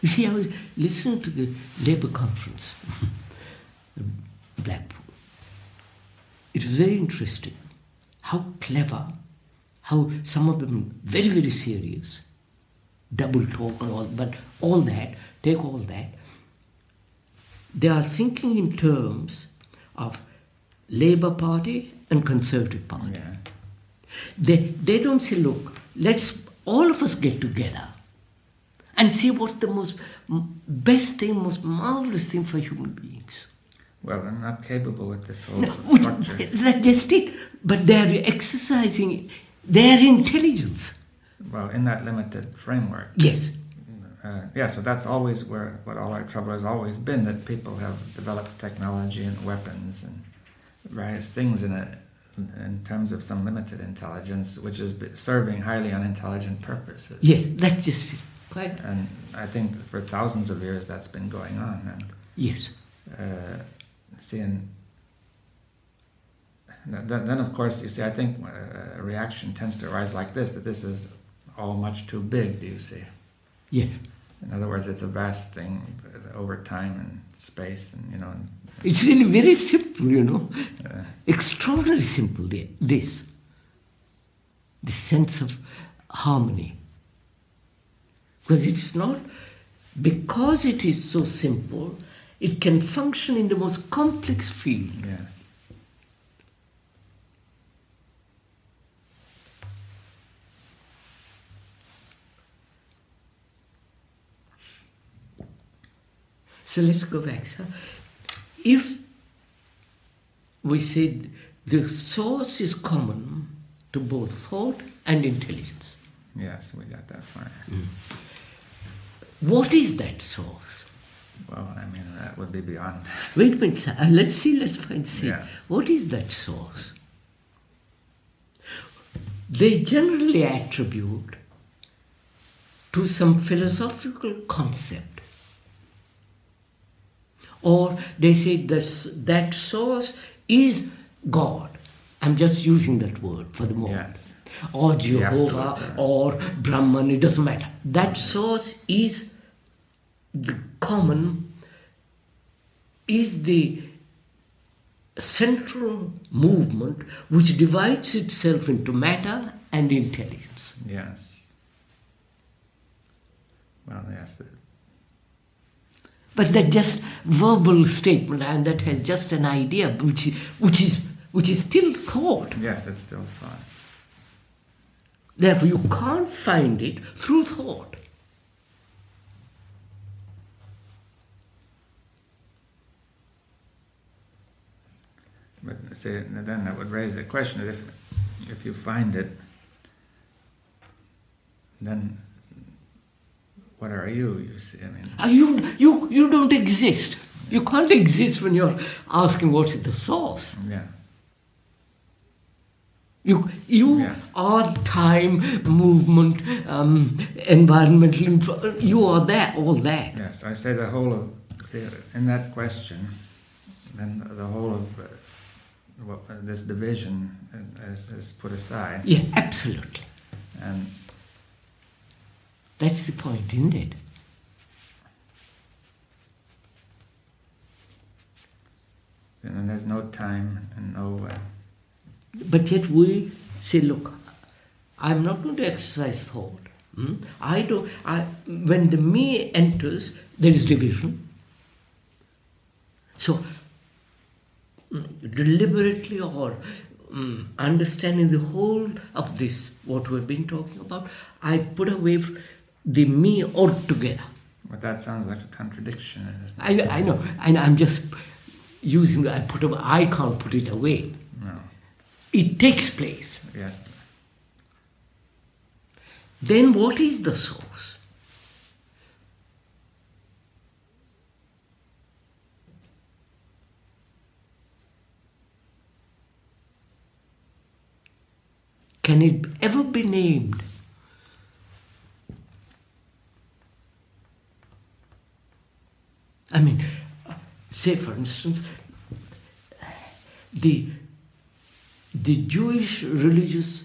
You see, I was listening to the Labour conference in Blackpool. It was very interesting how clever, how some of them very, very serious, double talk and all, but take all that, they are thinking in terms of Labour Party and Conservative Party. Yeah. They don't say, look, let's all of us get together and see what's the most best thing, most marvelous thing for human beings. Well, they're not capable with this whole structure. That's just it. But they're exercising their intelligence. Well, in that limited framework. Yes. Yes, but that's always what all our trouble has always been, that people have developed technology and weapons and various things in terms of some limited intelligence, which is serving highly unintelligent purposes. Yes, that's just it. Quite. And I think for thousands of years that's been going on. And, yes. Then of course, you see, I think a reaction tends to arise like this, that this is all much too big, do you see? Yes. In other words, it's a vast thing over time and space, and it's really very simple, extraordinarily simple. This sense of harmony, because it's not, because it is so simple, it can function in the most complex field. Yes. So let's go back. So if we said the source is common to both thought and intelligence. Yes, we got that far. What is that source? Well, I mean, that would be beyond. Wait a minute, sir. Let's see. Yeah. What is that source? They generally attribute to some philosophical concept. Or they say that source is God. I'm just using that word for the moment. Yes. Or Jehovah, or Brahman, it doesn't matter. That source is the common, is the central movement which divides itself into matter and intelligence. Yes. Well, yes. But that just verbal statement, and that has just an idea, which is still thought. Yes, it's still thought. Therefore, you can't find it through thought. But see, then that would raise the question that if you find it, then what are you? You see, I mean, You don't exist. You can't exist when you're asking what is the source. yeah. You Yes. are time, movement, environmental. You are there, all that. Yes, I say the whole of, see, in that question, then the whole of this division is put aside. Yeah, absolutely. And That's the point, isn't it? then there's no time and no... But yet we say, look, I'm not going to exercise thought. When the me enters, there is division. So, deliberately or understanding the whole of this, what we've been talking about, I put away the me altogether. But that sounds like a contradiction. Isn't it? I know, and I'm just using, I can't put it away. No. It takes place. Yes. Then what is the source? Can it ever be named? I mean, say for instance, the Jewish religious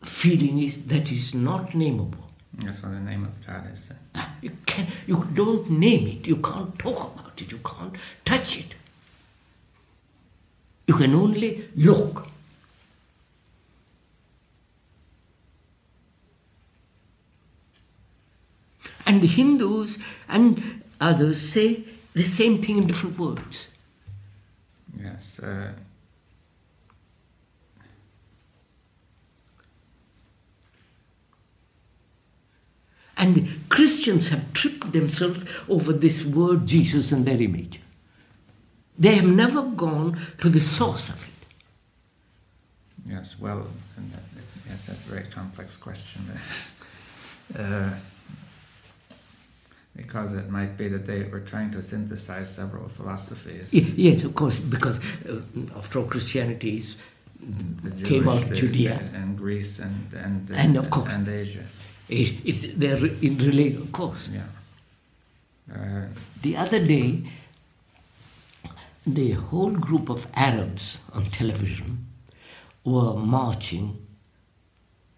feeling is that is not nameable. That's what the name of God is. You don't name it, you can't talk about it, you can't touch it. You can only look. And the Hindus and others say the same thing in different words. Yes. And the Christians have tripped themselves over this word Jesus and their image. They have never gone to the source of it. Yes, well, yes, that's a very complex question. Because it might be that they were trying to synthesize several philosophies. Yes, of course, because after all, Christianity came out of Judea and Greece and of course, and Asia. They're in relay, of course. Yeah. The other day, the whole group of Arabs on television were marching,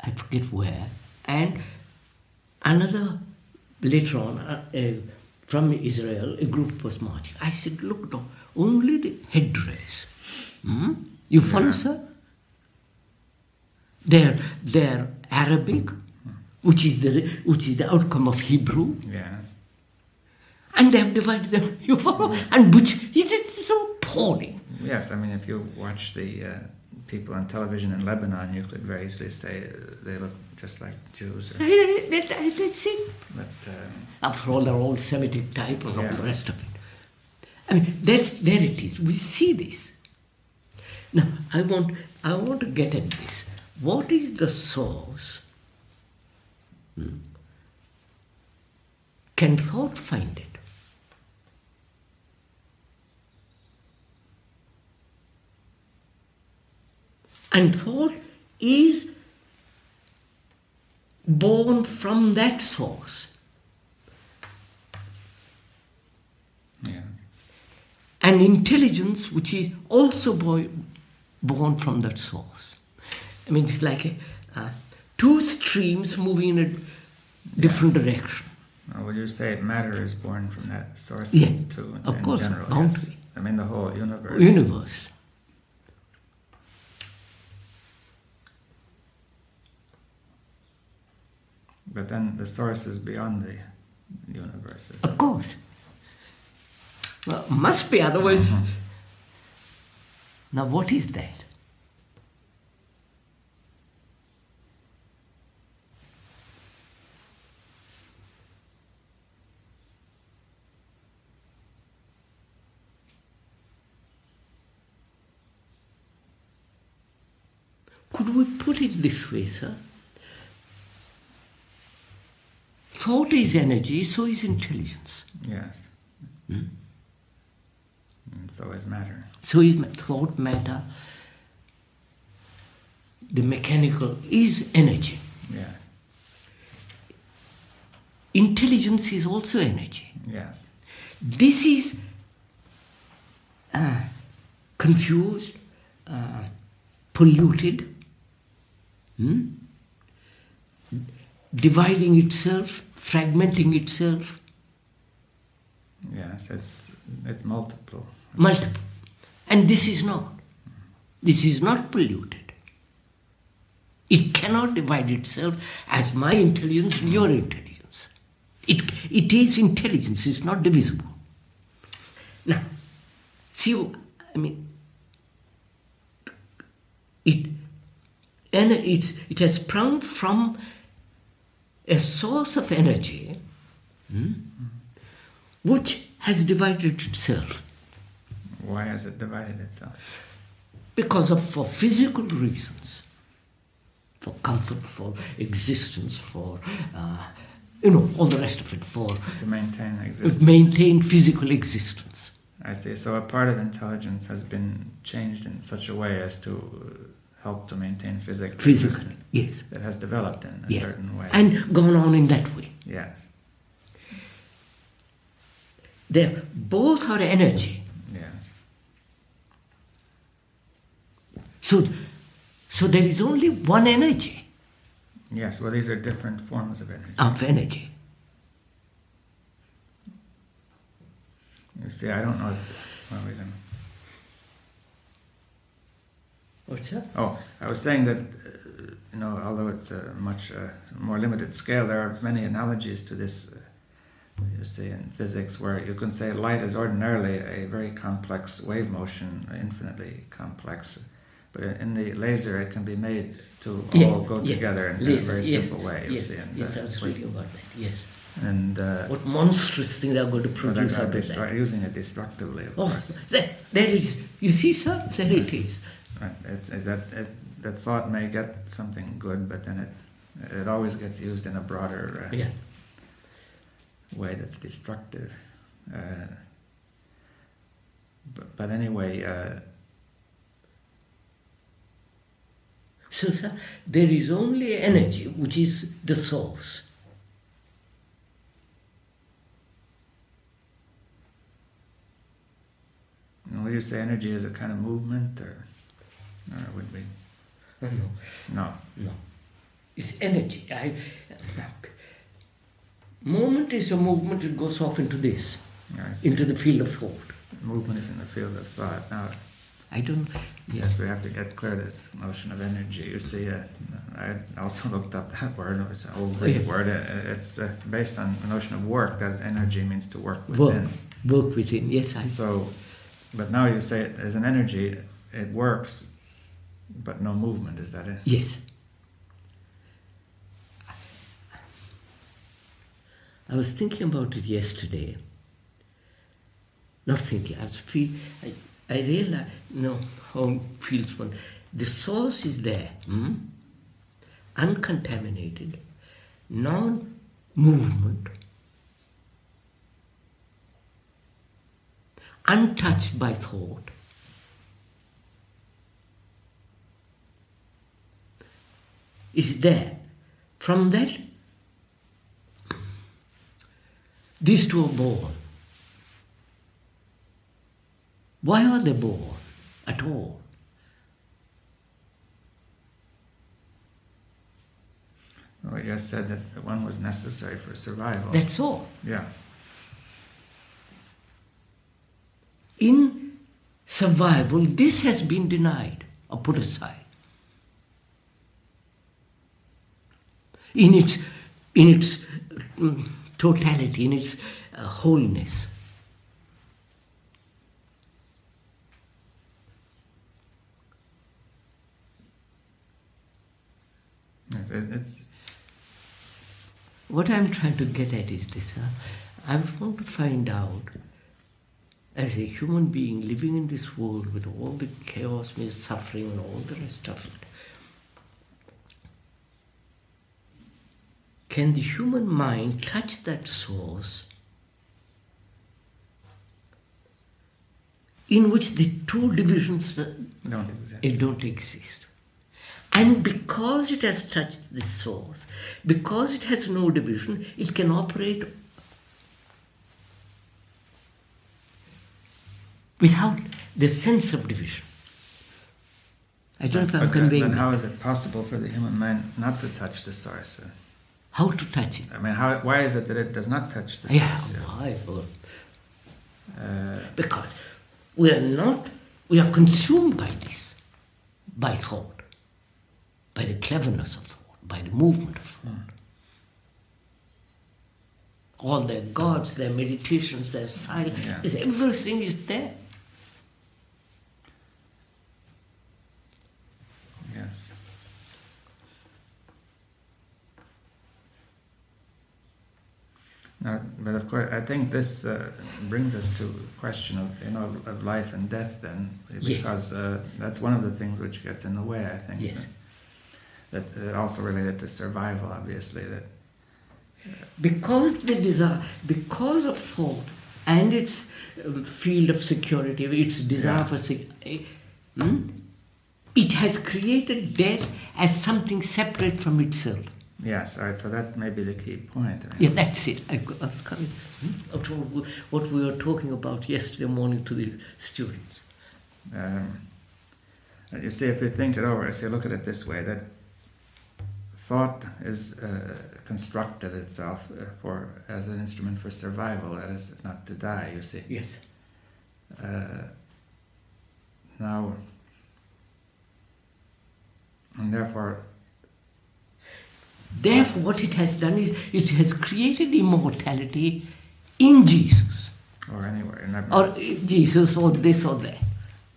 I forget where, and another, later on, from Israel, a group was marching. I said, look, no, only the headdress. You follow, sir? They're Arabic, which is the outcome of Hebrew. Yes. And they have divided them. You follow? And which it's so appalling. Yes, I mean, if you watch the people on television in Lebanon, you could very easily say they look just like Jews. That's it. But after all, they're all Semitic type and all the rest of it. I mean, there it is. We see this. Now, I want to get at this. What is the source? Can thought find it? And thought is born from that source. yes. And intelligence, which is also born from that source. I mean, it's like two streams moving in a different direction. Would you say matter is born from that source too? Of in course, general, boundary. yes. I mean, the whole universe. Universe. But then the source is beyond the universe. Of course. Well, must be, otherwise. Now, what is that? Could we put it this way, sir? Thought is energy, so is intelligence. Yes. Hmm? And so is matter. So is thought, matter. The mechanical is energy. Yes. Intelligence is also energy. Yes. This is confused, polluted, dividing itself, fragmenting itself. Yes, it's multiple. Multiple. And this is not. This is not polluted. It cannot divide itself as my intelligence and your intelligence. It is intelligence, it's not divisible. Now, see, I mean, it has sprung from a source of energy which has divided itself. Why has it divided itself? Because for physical reasons, for comfort, for existence, for all the rest of it, to maintain existence. Maintain physical existence. I see. So a part of intelligence has been changed in such a way as to help to maintain physical existence. Yes. It has developed in a certain way. And gone on in that way. Yes. Both are energy. Yes. So there is only one energy. Yes, well, these are different forms of energy. Of energy. You see, I don't know if... Well, we don't... What's that? Oh, I was saying that, although it's a much more limited scale, there are many analogies to this, you see, in physics, where you can say light is ordinarily a very complex wave motion, infinitely complex, but in the laser it can be made to all go together in a very simple way. You see, and, yes, I was reading about that, yes. And what monstrous thing they're going to produce out of that. Using it destructively, of course. There is, you see, sir, there it is. Right. That thought may get something good, but then it always gets used in a broader way that's destructive. But anyway... So, sir, there is only energy, which is the source. Will you say energy is a kind of movement, or would we? No. It's energy. Moment is a movement, it goes off into this, into the field of thought. Movement is in the field of thought. Now, I don't... Yes, we have to get clear this notion of energy. You see, I also looked up that word. It's an old Greek word. It's based on the notion of work. That is, energy means to work within. Work within, yes. But now you say it as an energy, it works, but no movement. Is that it? Yes. I was thinking about it yesterday. Not thinking, I realized, how it feels one. The source is there, uncontaminated, non-movement, untouched by thought. Is there. From that, these two are born. Why are they born at all? Well, you just said that one was necessary for survival. That's all. Yeah. In survival, this has been denied or put aside. In its totality, in its wholeness. It's what I'm trying to get at is this. I want to find out, as a human being living in this world with all the chaos, suffering and all the rest of it, can the human mind touch that source in which the two divisions don't exist. And because it has touched the source, because it has no division, it can operate without the sense of division. I don't know if I'm conveying. Then how is it possible for the human mind not to touch the source? How to touch it? I mean, why is it that it does not touch the source? Yeah, why? Because we are consumed by this, by thought, by the cleverness of thought, by the movement of thought. All their gods, their meditations, their silence, everything is there. Yes. Now, but of course, I think this brings us to the question of life and death. Then, because that's one of the things which gets in the way. I think. Yes. That also related to survival, obviously. That because the desire, because of thought and its field of security, its desire for security, it has created death as something separate from itself. Yes, all right, so that may be the key point. Yeah, that's it. I was coming to what we were talking about yesterday morning to the students. You see, if you think it over, look at it this way, that thought is constructed itself as an instrument for survival, that is, not to die, you see. Yes. Now, and therefore, what it has done is it has created immortality in Jesus. Or anywhere. Or Jesus, or this or that.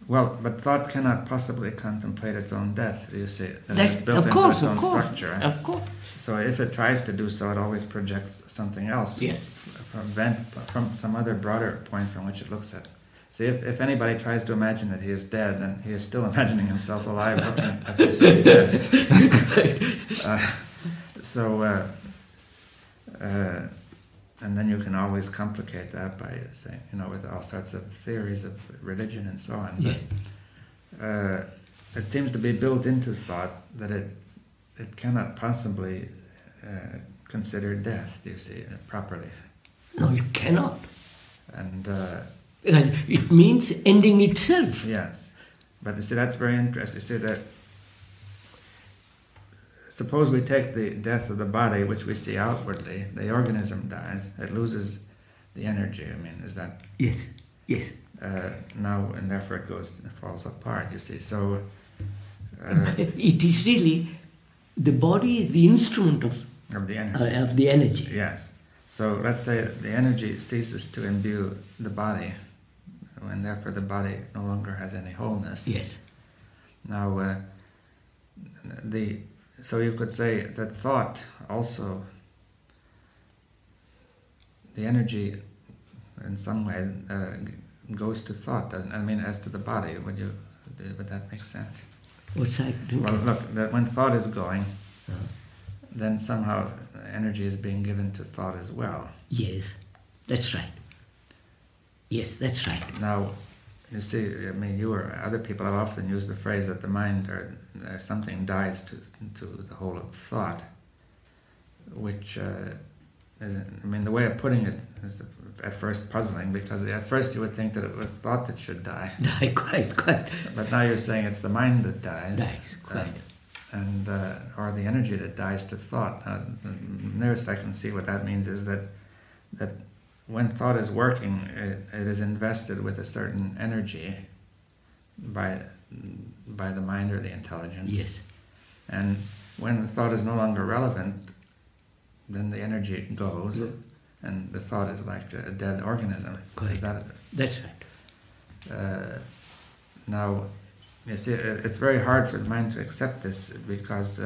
Well, but thought cannot possibly contemplate its own death, you see. It's built into its own structure. Of course. So if it tries to do so, it always projects something else. Yes. From some other broader point from which it looks at it. See, if anybody tries to imagine that he is dead, then he is still imagining himself alive, looking at himself dead. And then you can always complicate that by saying, with all sorts of theories of religion and so on. Yes. But it seems to be built into thought that it cannot possibly consider death, do you see, properly. No, it cannot. And it means ending itself. Yes. But you see, that's very interesting. You see that, suppose we take the death of the body, which we see outwardly, the organism dies, it loses the energy. I mean, is that... Yes, yes. Now, and therefore it falls apart, you see. So... it is really, the body is the instrument of the energy. Yes. So let's say the energy ceases to imbue the body, and therefore the body no longer has any wholeness. Yes. Now, so you could say that thought also, the energy in some way goes to thought, doesn't it? I mean, as to the body, would that make sense? What's that? Well, look, that when thought is going, then somehow energy is being given to thought as well. Yes, that's right. Yes, that's right. Now, you see, I mean, you or other people have often used the phrase that the mind or something dies to the whole of thought, which is, I mean, the way of putting it is at first puzzling, because at first you would think that it was thought that should die. Quite. But now you're saying it's the mind that dies. Quite. Or the energy that dies to thought. The nearest I can see what that means is that when thought is working, it is invested with a certain energy by the mind or the intelligence. Yes. And when the thought is no longer relevant, then the energy goes, and the thought is like a dead organism. Correct. Is that it? That's right. Now, you see, it's very hard for the mind to accept this, because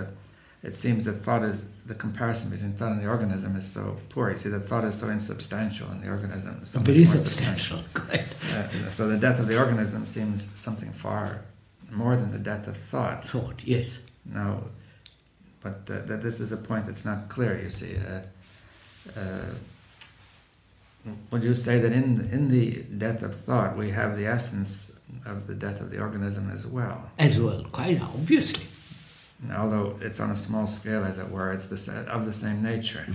it seems that the comparison between thought and the organism is so poor. You see, that thought is so insubstantial and the organism is so much very more substantial. Correct. So the death of the organism seems something far more than the death of thought. Thought, yes. Now, but that this is a point that's not clear, you see. Would you say that in the death of thought we have the essence of the death of the organism as well? As well, quite obviously. Although it's on a small scale, as it were, it's of the same nature.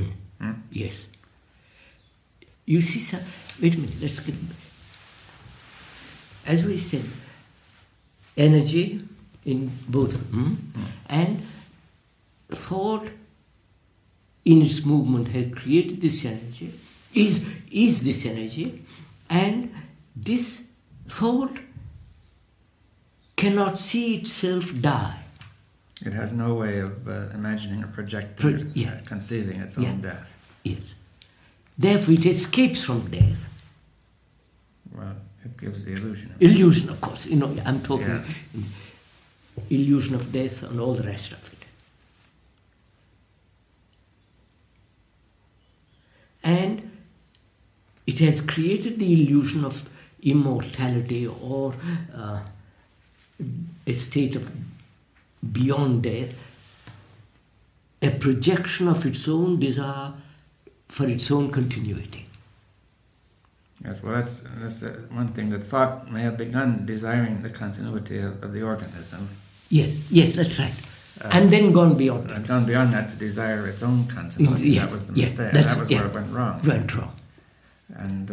Yes. You see, sir, wait a minute, let's get... As we said, energy in both of them, and thought in its movement has created this energy, is this energy, and this thought cannot see itself die. It has no way of imagining or projecting, conceiving its own death. Yes. Therefore it escapes from death. Well, it gives the illusion. Illusion, of course. I'm talking illusion of death and all the rest of it. And it has created the illusion of immortality or a state of beyond death, a projection of its own desire for its own continuity. Yes, well, that's one thing, that thought may have begun desiring the continuity of the organism. Yes, that's right. And then gone beyond it. Gone beyond that to desire its own continuity. Yes, that was the mistake. That was where it went wrong. Went wrong. And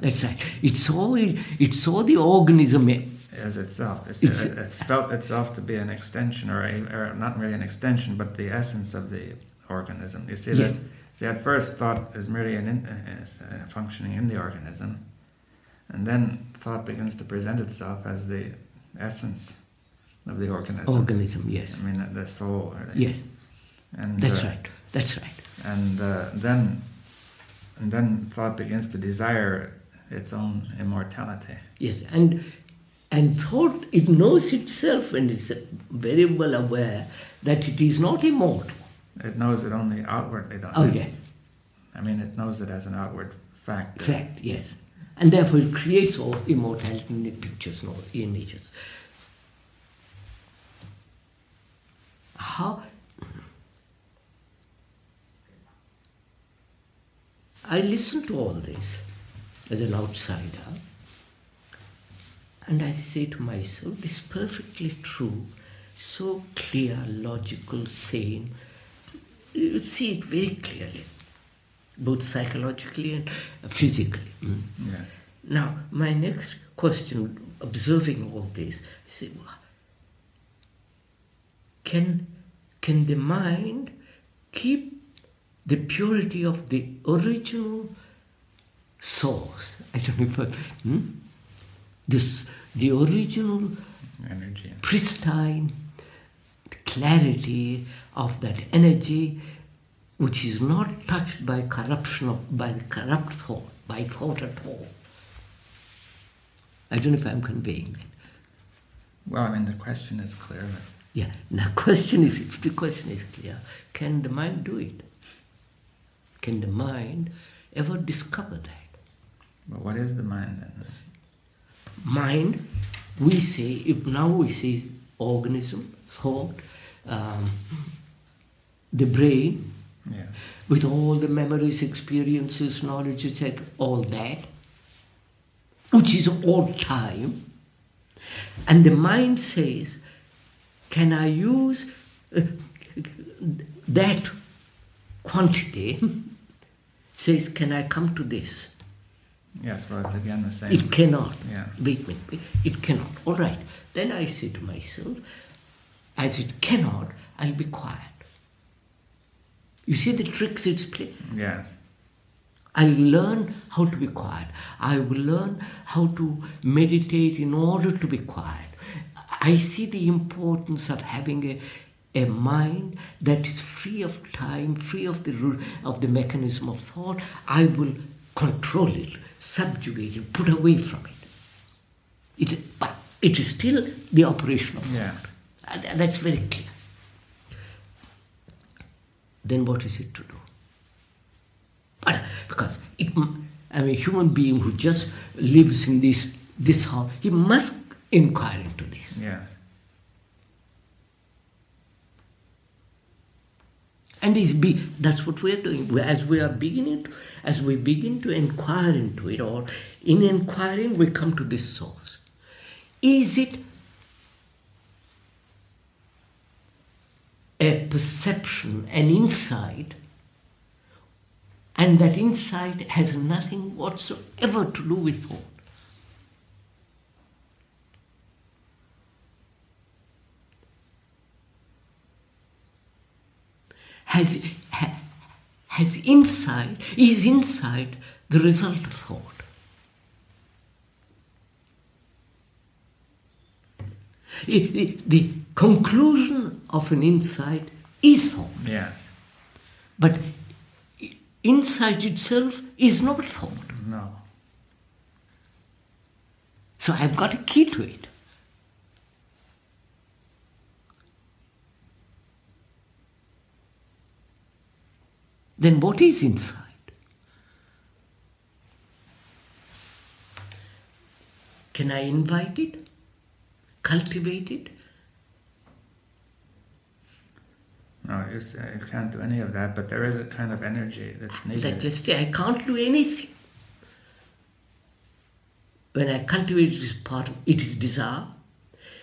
that's right. It saw the organism as itself. It felt itself to be an extension, or not really an extension, but the essence of the organism. You see that. See, at first thought is merely functioning in the organism, and then thought begins to present itself as the essence of the organism. Organism, yes. I mean, the soul. Yes. And that's right. That's right. And then thought begins to desire its own immortality. Yes, and thought, it knows itself and is very well aware that it is not immortal. It knows it only outwardly, doesn't it? Oh, yeah. I mean, it knows it as an outward fact. Fact, yes. And therefore it creates all immortality in the pictures, no images. How... I listen to all this as an outsider, and I say to myself, this is perfectly true, so clear, logical, sane. You see it very clearly, both psychologically and physically. Yes. Now, my next question, observing all this, I say, well, can the mind keep the purity of the original source? I don't know if the original energy, pristine clarity of that energy, which is not touched by corruption by the corrupt thought, by thought at all. I don't know if I'm conveying that. Well, I mean, the question is clear. Yeah. Now, if the question is clear, can the mind do it? Can the mind ever discover that? But what is the mind then? Mind, we say organism, thought, the brain, with all the memories, experiences, knowledge, etc., all that, which is all time. And the mind says, can I use that quantity, says, can I come to this? Yes, well, it's again the same. It cannot. Yeah. Wait. It cannot. All right. Then I say to myself, as it cannot, I'll be quiet. You see the tricks it's playing? Yes. I'll learn how to be quiet. I will learn how to meditate in order to be quiet. I see the importance of having a mind that is free of time, free of the mechanism of thought. I will control it, subjugate it, put away from it. But it is still the operation of thought. Yes. That's very clear. Then what is it to do? But because I'm a human being who just lives in this house, he must inquire into this. Yes. And that's what we're doing. As we begin to inquire into it, or in inquiring we come to this source. Is it a perception, an insight, and that insight has nothing whatsoever to do with thought? Is insight the result of thought? The conclusion of an insight is thought. Yes. But insight itself is not thought. No. So I've got a key to it. Then what is insight? Can I invite it? Cultivate it? No, you can't do any of that, but there is a kind of energy that's needed. I can't do anything. When I cultivate this part, it is desire.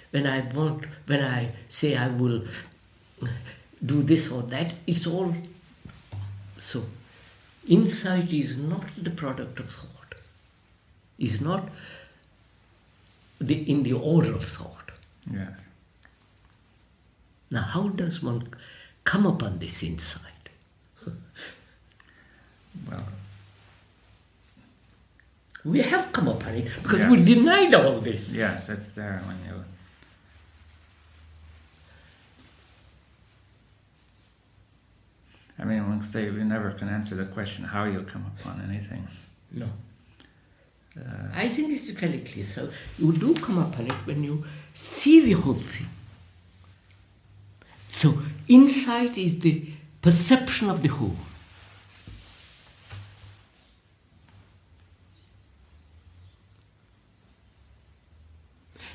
When I say I will do this or that, it's all. So, insight is not the product of thought. Is not in the order of thought. Yes. Now, how does one come upon this insight? Well, we have come upon it because yes. we denied all this. Yes, it's there when you. I mean, one can say we never can answer the question how you come upon anything. No. I think it's fairly clear. So you do come upon it when you see the whole thing. So insight is the perception of the whole.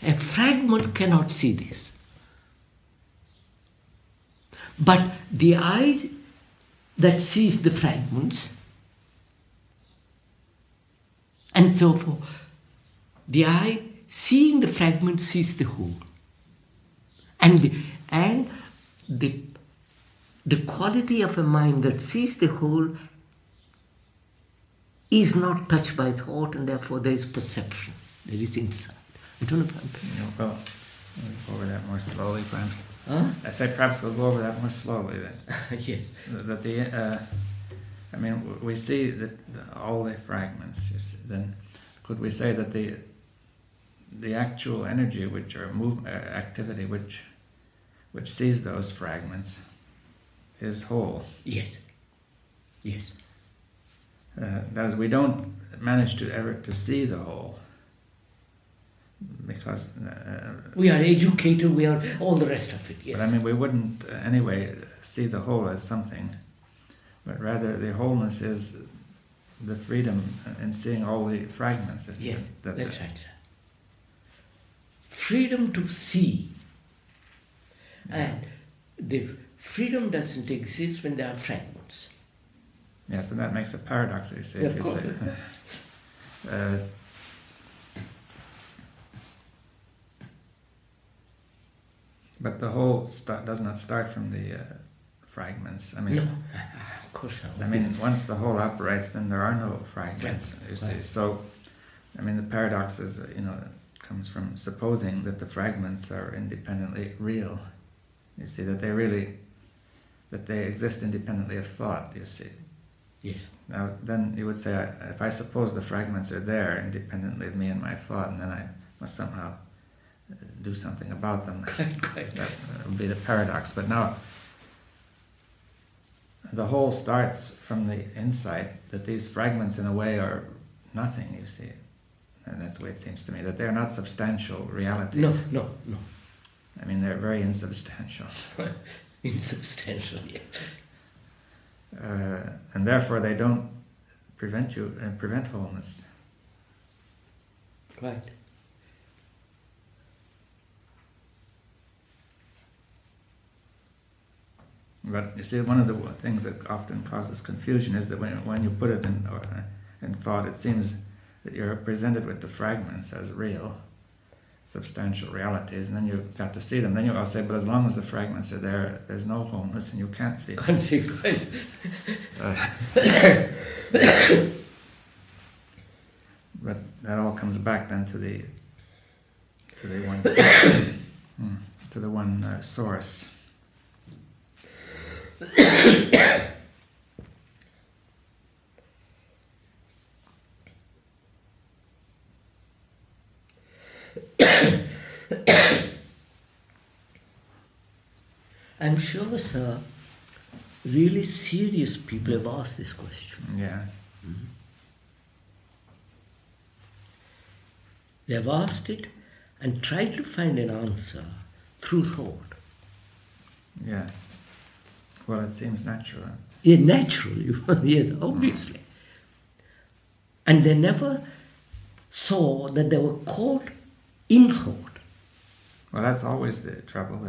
A fragment cannot see this. But the eye that sees the fragments, and so forth, the eye seeing the fragments sees the whole. And the quality of a mind that sees the whole is not touched by thought, and therefore there is perception, there is insight. I don't know if I'm... Well, we'll go over that more slowly, perhaps. Huh? I say perhaps we'll go over that more slowly then. Yes. I mean, we see that all the fragments. Then, could we say that the actual energy, which or activity, which sees those fragments, is whole? Yes. Yes. That is, we don't manage to ever to see the whole. Because we are educated, we are all the rest of it, yes. But I mean, we wouldn't anyway see the whole as something, but rather the wholeness is the freedom in seeing all the fragments. Yes, that's right. Freedom to see. And the freedom doesn't exist when there are fragments. Yes, and that makes a paradox, you see. Yeah, if you say. But the whole does not start from the fragments. I mean, no, of course not. I mean, once the whole operates, then there are no fragments. Right. You see, right. So, I mean, the paradox is, comes from supposing that the fragments are independently real. You see, that they exist independently of thought. You see. Yes. Now, then you would say, if I suppose the fragments are there independently of me and my thought, and then I must somehow do something about them. That would be the paradox. But now, the whole starts from the insight that these fragments, in a way, are nothing, you see. And that's the way it seems to me, that they're not substantial realities. No. I mean, they're very insubstantial. Insubstantial, yeah. And therefore, they don't prevent wholeness. Right. But you see, one of the things that often causes confusion is that when you put it in thought, it seems that you're presented with the fragments as real, substantial realities, and then you've got to see them. Then you'll say, but as long as the fragments are there, there's no wholeness, and you can't see them. But that all comes back then to the one to the one source. I'm sure, sir, really serious people have asked this question. Yes. Mm-hmm. They have asked it and tried to find an answer through thought. Yes. Well, it seems natural. Yeah, natural, yes, obviously. And they never saw that they were caught in thought. Well, that's always the trouble.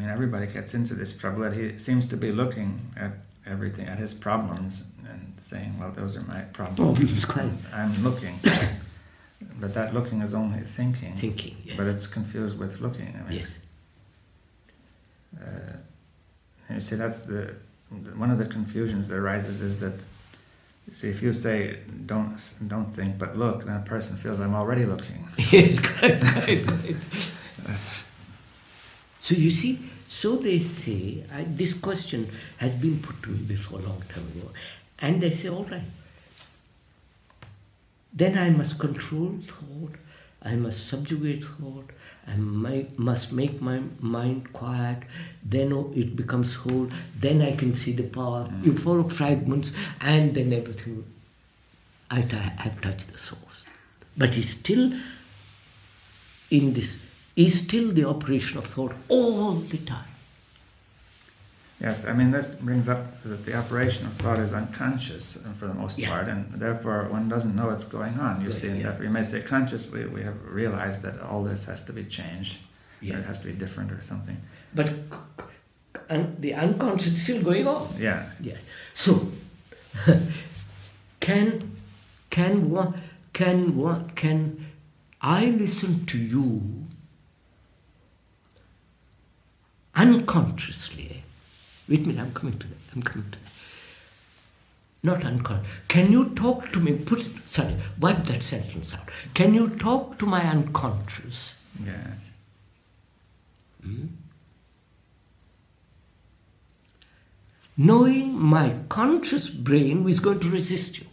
Everybody gets into this trouble that he seems to be looking at everything, at his problems, and saying, well, those are my problems. Oh, he's quite... I'm looking. But that looking is only thinking. Thinking, yes. But it's confused with looking. Yes. You see, that's one of the confusions that arises is that, you see, if you say don't think but look, then a person feels I'm already looking. Yes, right. So you see, so they say, this question has been put to me before a long time ago, and they say, all right, then I must control thought, I must subjugate thought, I must make my mind quiet, then it becomes whole, then I can see the power. You follow fragments, and then everything, I have touched the source. But he's still in this, is still the operation of thought all the time. Yes, this brings up that the operation of thought is unconscious for the most part, and therefore one doesn't know what's going on. You see, and therefore you may say consciously we have realized that all this has to be changed, or it has to be different or something. But the unconscious is still going on. Yeah. Yeah. So, can I listen to you unconsciously? Wait a minute, I'm coming to that. Not unconscious. Can you talk to me, wipe that sentence out. Can you talk to my unconscious? Yes. Knowing my conscious brain is going to resist you.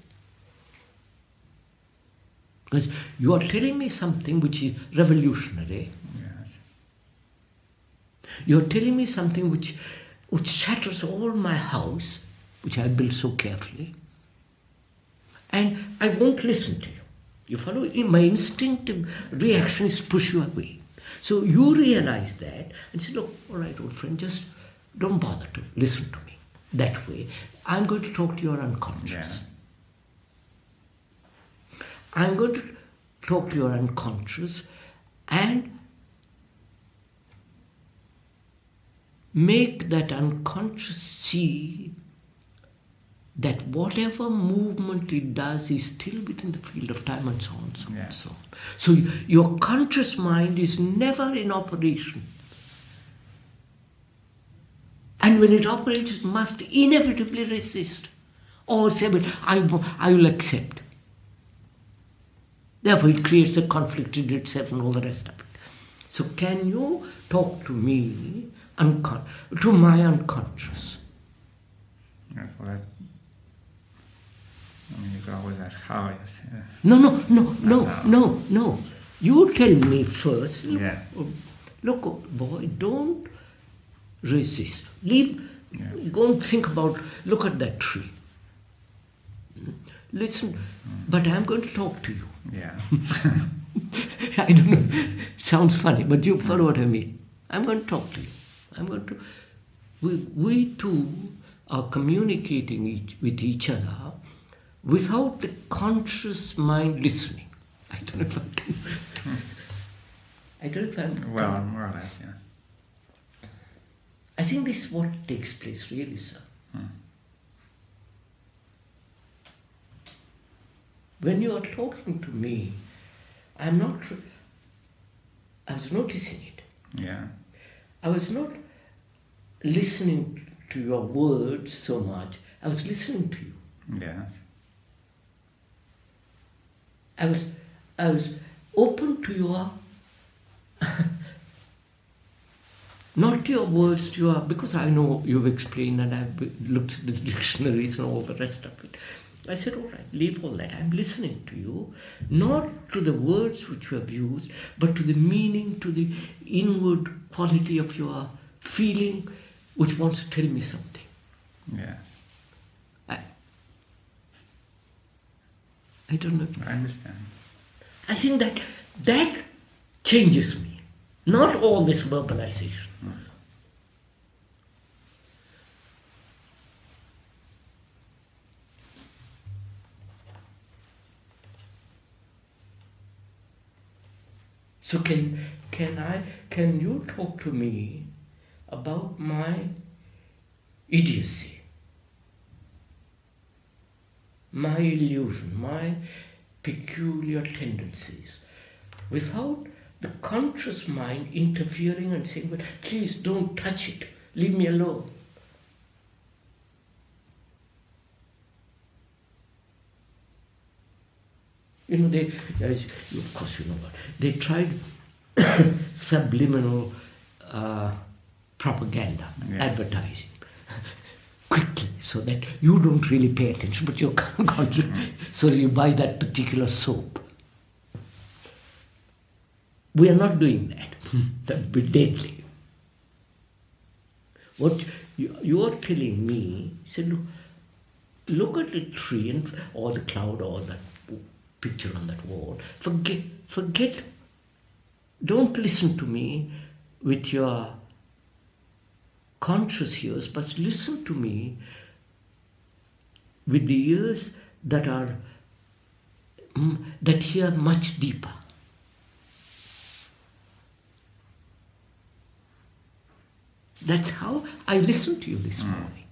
Because you are telling me something which is revolutionary. Yes. You are telling me something which shatters all my house, which I built so carefully, and I won't listen to you. You follow? My instinctive reaction is to push you away. So you realize that and say, look, all right, old friend, just don't bother to listen to me that way. I'm going to talk to your unconscious. Yes. I'm going to talk to your unconscious and make that unconscious see that whatever movement it does is still within the field of time, and so on, so on, and so on. So your conscious mind is never in operation. And when it operates, it must inevitably resist. Or say, but I will accept. Therefore, it creates a conflict in itself and all the rest of it. So can you talk to me, to my unconscious? That's what you can always ask how. No. You tell me first. Look, boy, don't resist. Go and think about, look at that tree. Listen, but I'm going to talk to you. Yeah. I don't know, sounds funny, but you follow what I mean. I'm going to talk to you. We two are communicating with each other without the conscious mind listening. I don't know if I can. Well, more or less, yeah. I think think this is what takes place really, sir. When you are talking to me, I was noticing it. Yeah. I was not listening to your words so much. I was listening to you. Yes. I was open to your, not to your words, to your, because I know you've explained and I've looked at the dictionaries and all the rest of it. I said, all right, leave all that. I'm listening to you, not to the words which you have used, but to the meaning, to the inward quality of your feeling, which wants to tell me something. Yes. I don't know. I understand. I think that changes me, not all this verbalization. So can you talk to me about my idiocy, my illusion, my peculiar tendencies, without the conscious mind interfering and saying, well, please don't touch it, leave me alone. You know, of course you know what, they tried subliminal propaganda, advertising, quickly, so that you don't really pay attention, but you're conscious. So you buy that particular soap. We are not doing that. That would be deadly. What you are telling me, say, look at the tree or the cloud or that picture on that wall. Forget. Don't listen to me with your conscious ears, but listen to me with the ears that hear much deeper. That's how I listened to you this morning.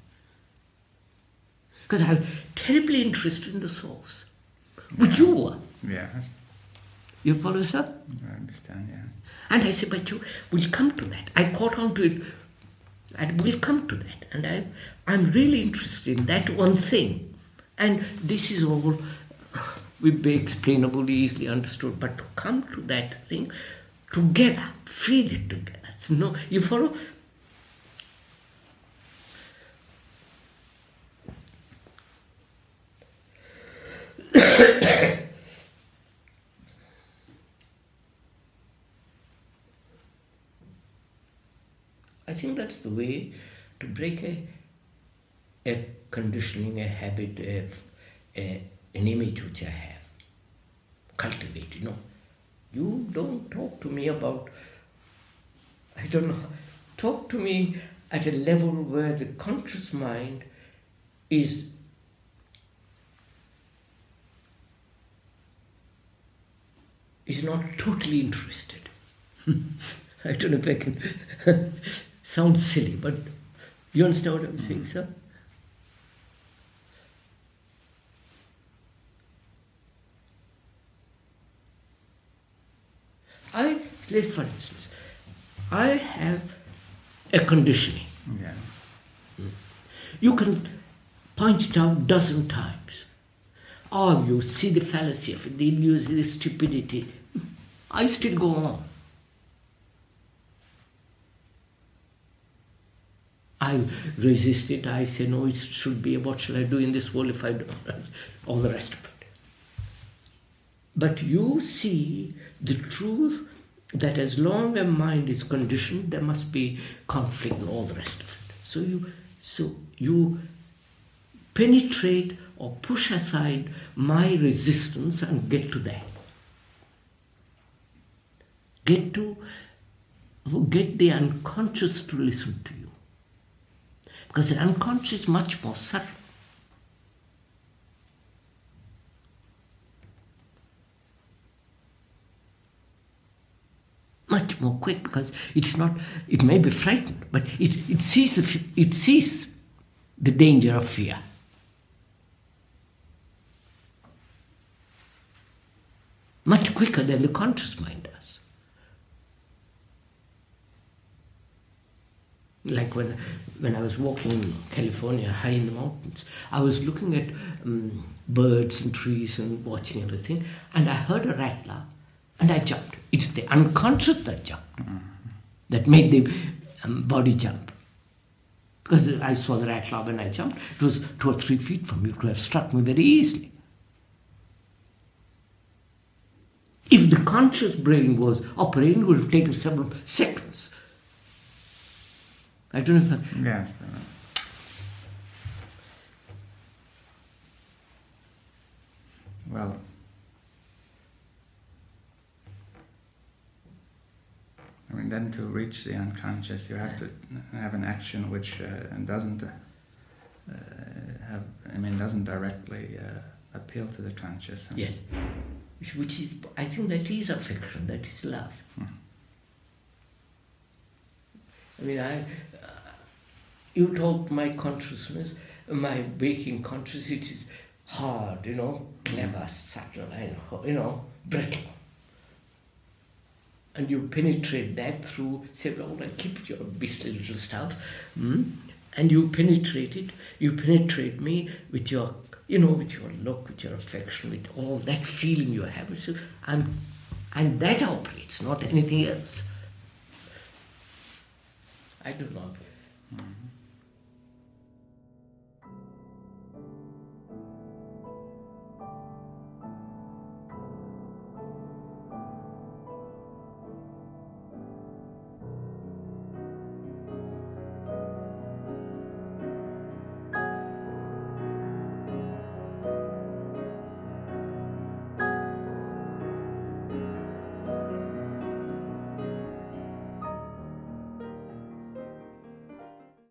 Because I'm terribly interested in the source, which you were. Yes. You follow, sir? I understand, yeah. And I said, but we'll come to that. I caught on to it, and we'll come to that. And I'm really interested in that one thing. And this is all will be explainable, easily understood. But to come to that thing together, feel it together. You follow? I think that's the way to break a conditioning, a habit, an image which I have cultivated. No, you don't talk to me about, I don't know, talk to me at a level where the conscious mind is not totally interested. I don't know if I can sound silly, but you understand what I'm saying, sir? Let's for instance, I have a conditioning. Yeah. You can point it out a dozen times. Or you see the fallacy of it, the illusion, the stupidity. I still go on. I resist it. I say, no, it should be, what shall I do in this world if I don't? All the rest of it. But you see the truth that as long as mind is conditioned, there must be conflict and all the rest of it. So you penetrate or push aside my resistance and get to that. Get the unconscious to listen to you. Because the unconscious is much more subtle. much more quick, because it's not. It may be frightened, but it sees the danger of fear. Much quicker than the conscious mind does. Like when I was walking in California, high in the mountains, I was looking at birds and trees and watching everything, and I heard a rattler, and I jumped. It's the unconscious that jumped, that made the body jump. Because I saw the rattler when I jumped. It was 2 or 3 feet from me. It could have struck me very easily. If the conscious brain was operating, it would have taken several seconds. I don't know if Yes. Well, I mean, then to reach the unconscious, you have to have an action which doesn't doesn't directly appeal to the conscious. Yes. Which is, I think that is affection, that is love. I mean, you talk my consciousness, my waking consciousness, it is hard, clever, subtle, brittle. And you penetrate that through, say, well, keep your beastly little stuff, and you penetrate it, you penetrate me with your, with your look, with your affection, with all that feeling you have. So and that operates, not anything else. I do not.